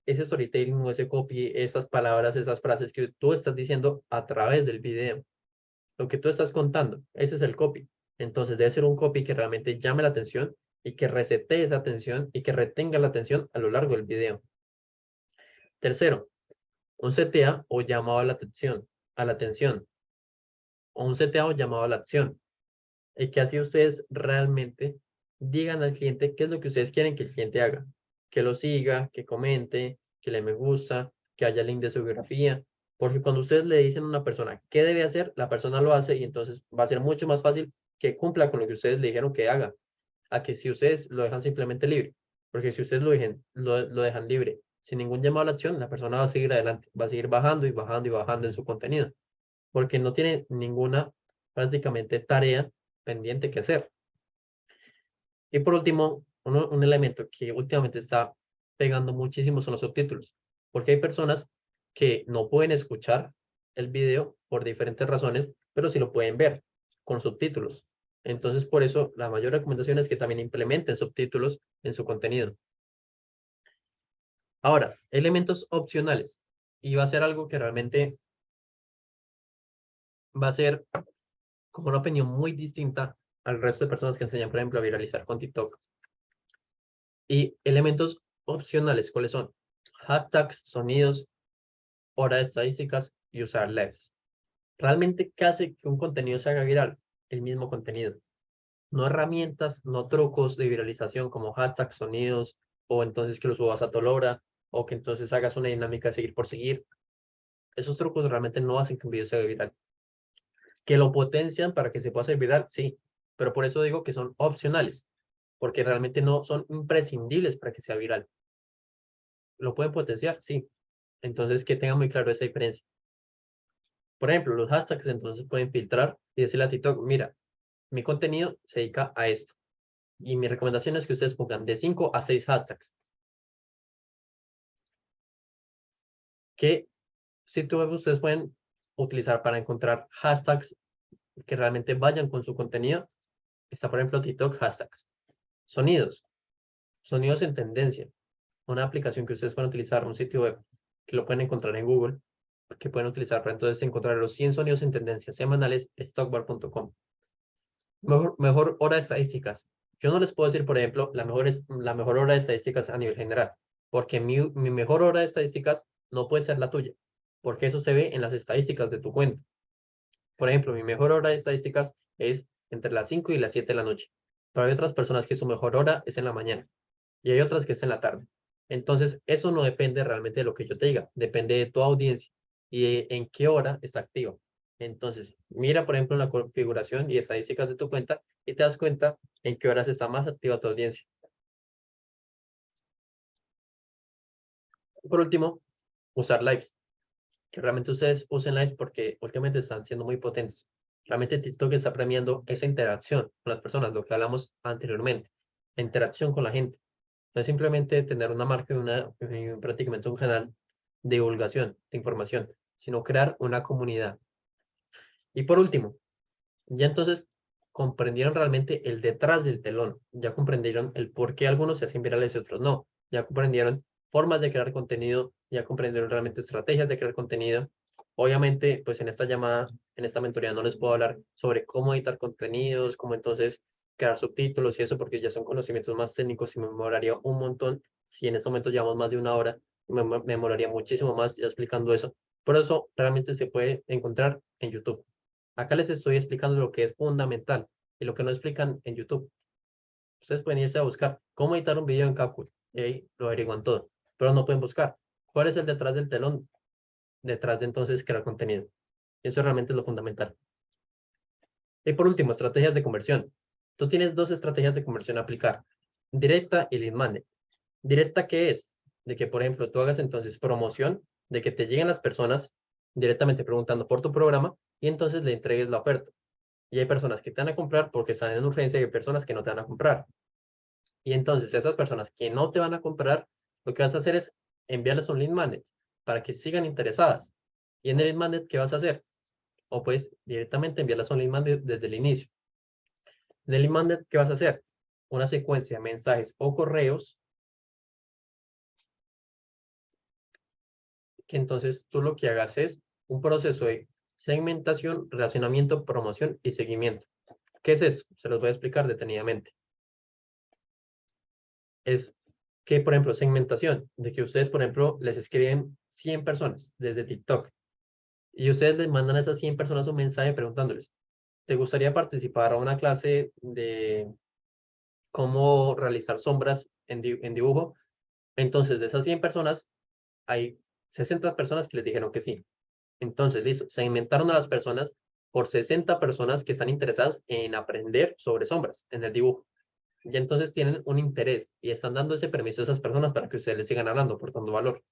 ese storytelling o ese copy, esas palabras, esas frases que tú estás diciendo a través del video, lo que tú estás contando, ese es el copy. Entonces debe ser un copy que realmente llame la atención y que resete esa atención y que retenga la atención a lo largo del video. Tercero, un CTA o llamado a la atención, o un CTA o llamado a la acción, y que así ustedes realmente digan al cliente qué es lo que ustedes quieren que el cliente haga, que lo siga, que comente, que le me gusta, que haya link de su biografía, porque cuando ustedes le dicen a una persona qué debe hacer, la persona lo hace y entonces va a ser mucho más fácil que cumpla con lo que ustedes le dijeron que haga, a que si ustedes lo dejan simplemente libre, porque si ustedes lo dejan libre sin ningún llamado a la acción, la persona va a seguir adelante, va a seguir bajando y bajando y bajando en su contenido, porque no tiene ninguna prácticamente tarea pendiente que hacer. Y por último, un elemento que últimamente está pegando muchísimo son los subtítulos, porque hay personas que no pueden escuchar el video por diferentes razones, pero sí lo pueden ver con subtítulos. Entonces, por eso, la mayor recomendación es que también implementen subtítulos en su contenido. Ahora, elementos opcionales. Y va a ser algo que realmente va a ser como una opinión muy distinta al resto de personas que enseñan, por ejemplo, a viralizar con TikTok. Y elementos opcionales, ¿cuáles son? Hashtags, sonidos, hora de estadísticas y usar LEDs. Realmente, ¿qué hace que un contenido se haga viral? El mismo contenido. No herramientas, no trucos de viralización como hashtags, sonidos, o entonces que lo subas a toda hora, o que entonces hagas una dinámica de seguir por seguir. Esos trucos realmente no hacen que un video se haga viral. ¿Que lo potencian para que se pueda hacer viral? Sí, pero por eso digo que son opcionales, porque realmente no son imprescindibles para que sea viral. ¿Lo pueden potenciar? Sí. Entonces, que tengan muy claro esa diferencia. Por ejemplo, los hashtags entonces pueden filtrar y decirle a TikTok, mira, mi contenido se dedica a esto. Y mi recomendación es que ustedes pongan de 5 a 6 hashtags. Que si tú, ustedes pueden utilizar para encontrar hashtags que realmente vayan con su contenido. Está, por ejemplo, TikTok hashtags. Sonidos. Sonidos en tendencia. Una aplicación que ustedes pueden utilizar, un sitio web que lo pueden encontrar en Google, que pueden utilizar para entonces encontrar los 100 sonidos en tendencia semanales, stockbar.com. Mejor hora de estadísticas. Yo no les puedo decir, por ejemplo, la mejor hora de estadísticas a nivel general, porque mi mejor hora de estadísticas no puede ser la tuya, porque eso se ve en las estadísticas de tu cuenta. Por ejemplo, mi mejor hora de estadísticas es entre las 5 y las 7 de la noche, pero hay otras personas que su mejor hora es en la mañana y hay otras que es en la tarde. Entonces, eso no depende realmente de lo que yo te diga, depende de tu audiencia y de en qué hora está activo. Entonces, mira, por ejemplo, la configuración y estadísticas de tu cuenta y te das cuenta en qué horas está más activa tu audiencia. Por último, usar lives. Que realmente ustedes usen lives porque últimamente están siendo muy potentes. Realmente TikTok está premiando esa interacción con las personas, lo que hablamos anteriormente, la interacción con la gente. No es simplemente tener una marca y prácticamente un canal de divulgación, de información, sino crear una comunidad. Y por último, ya entonces comprendieron realmente el detrás del telón, ya comprendieron el por qué algunos se hacen virales y otros no, ya comprendieron formas de crear contenido, ya comprendieron realmente estrategias de crear contenido. Obviamente, pues en esta llamada, en esta mentoría no les puedo hablar sobre cómo editar contenidos, cómo entonces crear subtítulos y eso, porque ya son conocimientos más técnicos y me demoraría un montón. Si en este momento llevamos más de una hora, me demoraría muchísimo más ya explicando eso. Por eso realmente se puede encontrar en YouTube. Acá les estoy explicando lo que es fundamental y lo que no explican en YouTube. Ustedes pueden irse a buscar cómo editar un video en CapCut y ahí lo averiguan todo, pero no pueden buscar cuál es el detrás del telón, detrás de entonces crear contenido. Eso realmente es lo fundamental. Y por último, estrategias de conversión. Tú tienes dos estrategias de conversión a aplicar, directa y lead magnet. Directa, ¿qué es? De que, por ejemplo, tú hagas entonces promoción, de que te lleguen las personas directamente preguntando por tu programa y entonces le entregues la oferta. Y hay personas que te van a comprar porque están en urgencia y hay personas que no te van a comprar. Y entonces esas personas que no te van a comprar, lo que vas a hacer es enviarles un lead magnet para que sigan interesadas. Y en el lead magnet, ¿qué vas a hacer? O pues directamente enviarles un lead magnet desde el inicio. Del lead magnet, ¿qué vas a hacer? Una secuencia de mensajes o correos que entonces tú lo que hagas es un proceso de segmentación, relacionamiento, promoción y seguimiento. ¿Qué es eso? Se los voy a explicar detenidamente. Es que, por ejemplo, segmentación, de que ustedes, por ejemplo, les escriben 100 personas desde TikTok y ustedes les mandan a esas 100 personas un mensaje preguntándoles, ¿te gustaría participar a una clase de cómo realizar sombras en dibujo? Entonces, de esas 100 personas, hay 60 personas que les dijeron que sí. Entonces, listo, segmentaron a las personas por 60 personas que están interesadas en aprender sobre sombras en el dibujo. Y entonces tienen un interés y están dando ese permiso a esas personas para que ustedes les sigan hablando, aportando valor.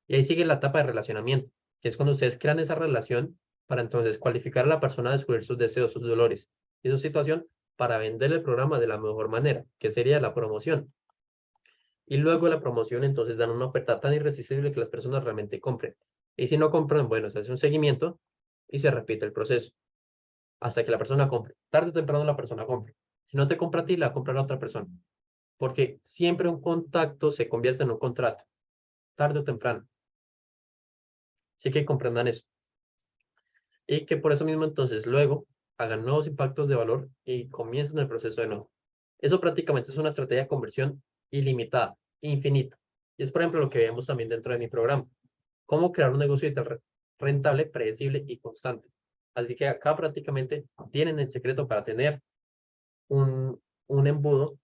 Y ahí sigue la etapa de relacionamiento, que es cuando ustedes crean esa relación para entonces cualificar a la persona a descubrir sus deseos, sus dolores y su situación para vender el programa de la mejor manera, que sería la promoción. Y luego de la promoción, entonces dan una oferta tan irresistible que las personas realmente compren. Y si no compran, bueno, se hace un seguimiento y se repite el proceso hasta que la persona compre. Tarde o temprano la persona compra. Si no te compra a ti, la compra a otra persona. Porque siempre un contacto se convierte en un contrato, tarde o temprano. Así que comprendan eso. Y que por eso mismo entonces luego hagan nuevos impactos de valor y comiencen el proceso de nuevo. Eso prácticamente es una estrategia de conversión ilimitada, infinita. Y es por ejemplo lo que vemos también dentro de mi programa. Cómo crear un negocio rentable, predecible y constante. Así que acá prácticamente tienen el secreto para tener un embudo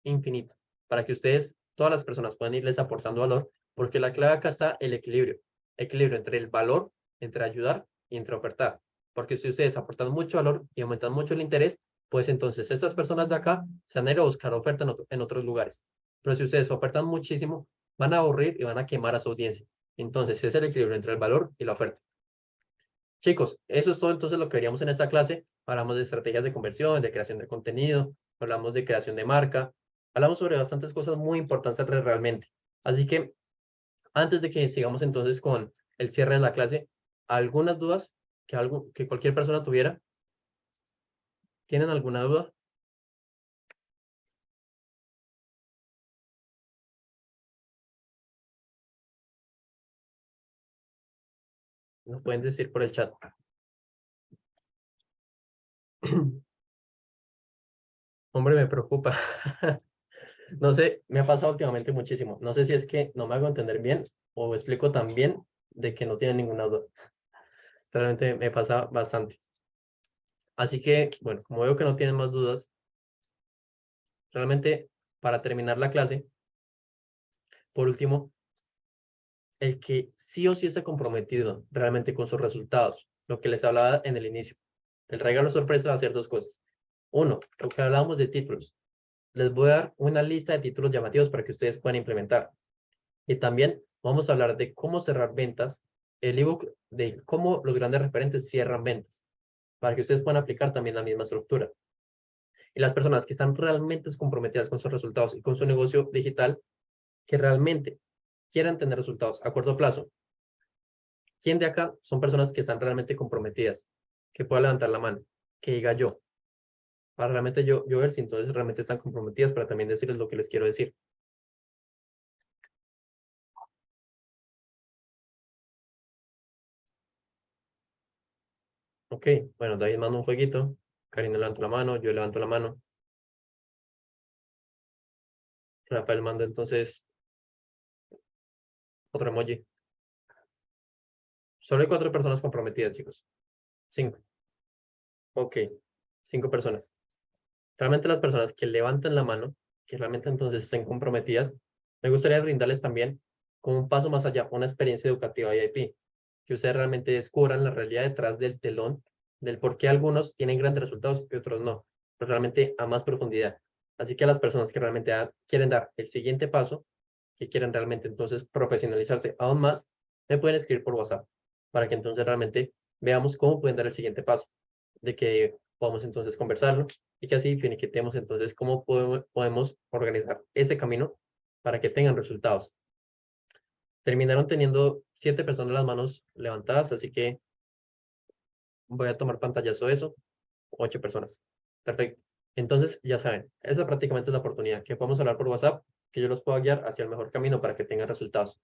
infinito, para que ustedes, todas las personas puedan irles aportando valor, porque la clave acá está el equilibrio. Equilibrio entre el valor, entre ayudar y entre ofertar. Porque si ustedes aportan mucho valor y aumentan mucho el interés, pues entonces estas personas de acá se van a ir a buscar oferta en otros lugares. Pero si ustedes ofertan muchísimo, van a aburrir y van a quemar a su audiencia. Entonces es el equilibrio entre el valor y la oferta. Chicos, eso es todo entonces lo que veríamos en esta clase. Hablamos de estrategias de conversión, de creación de contenido, hablamos de creación de marca, hablamos sobre bastantes cosas muy importantes realmente. Así que antes de que sigamos entonces con el cierre de la clase, algunas dudas que cualquier persona tuviera. ¿Tienen alguna duda? Nos pueden decir por el chat. Hombre, me preocupa. No sé, me ha pasado últimamente muchísimo. No sé si es que no me hago entender bien o explico tan bien de que no tienen ninguna duda. Realmente me pasa bastante. Así que, bueno, como veo que no tienen más dudas, realmente para terminar la clase, por último, el que sí o sí está comprometido realmente con sus resultados, lo que les hablaba en el inicio. El regalo sorpresa va a ser dos cosas. Uno, lo que hablábamos de títulos. Les voy a dar una lista de títulos llamativos para que ustedes puedan implementar. Y también vamos a hablar de cómo cerrar ventas, el ebook de cómo los grandes referentes cierran ventas, para que ustedes puedan aplicar también la misma estructura. Y las personas que están realmente comprometidas con sus resultados y con su negocio digital, que realmente quieran tener resultados a corto plazo. ¿Quién de acá son personas que están realmente comprometidas? Que pueda levantar la mano, que diga yo, para realmente yo ver si entonces realmente están comprometidas para también decirles lo que les quiero decir. Ok, bueno, David manda un fueguito, Karina levanta la mano, yo levanto la mano, Rafael manda entonces otro emoji. Solo hay 4 personas comprometidas, chicos. 5. Ok, 5 personas. Realmente las personas que levantan la mano, que realmente entonces estén comprometidas, me gustaría brindarles también como un paso más allá, una experiencia educativa VIP, que ustedes realmente descubran la realidad detrás del telón, del por qué algunos tienen grandes resultados y otros no, pero realmente a más profundidad. Así que a las personas que realmente quieren dar el siguiente paso, que quieren realmente entonces profesionalizarse aún más, me pueden escribir por WhatsApp para que entonces realmente veamos cómo pueden dar el siguiente paso, de que podamos entonces conversarlo y que así finiquitemos entonces cómo podemos organizar ese camino para que tengan resultados. Terminaron teniendo 7 personas las manos levantadas, así que voy a tomar pantallazo de eso, 8 personas. Perfecto. Entonces, ya saben, esa prácticamente es la oportunidad, que podamos hablar por WhatsApp, que yo los pueda guiar hacia el mejor camino para que tengan resultados.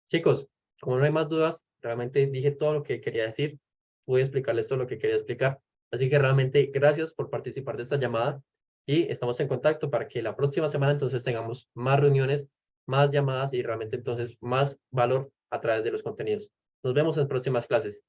Chicos, como no hay más dudas, realmente dije todo lo que quería decir, pude explicarles todo lo que quería explicar. Así que realmente gracias por participar de esta llamada y estamos en contacto para que la próxima semana entonces tengamos más reuniones, más llamadas y realmente entonces más valor a través de los contenidos. Nos vemos en próximas clases.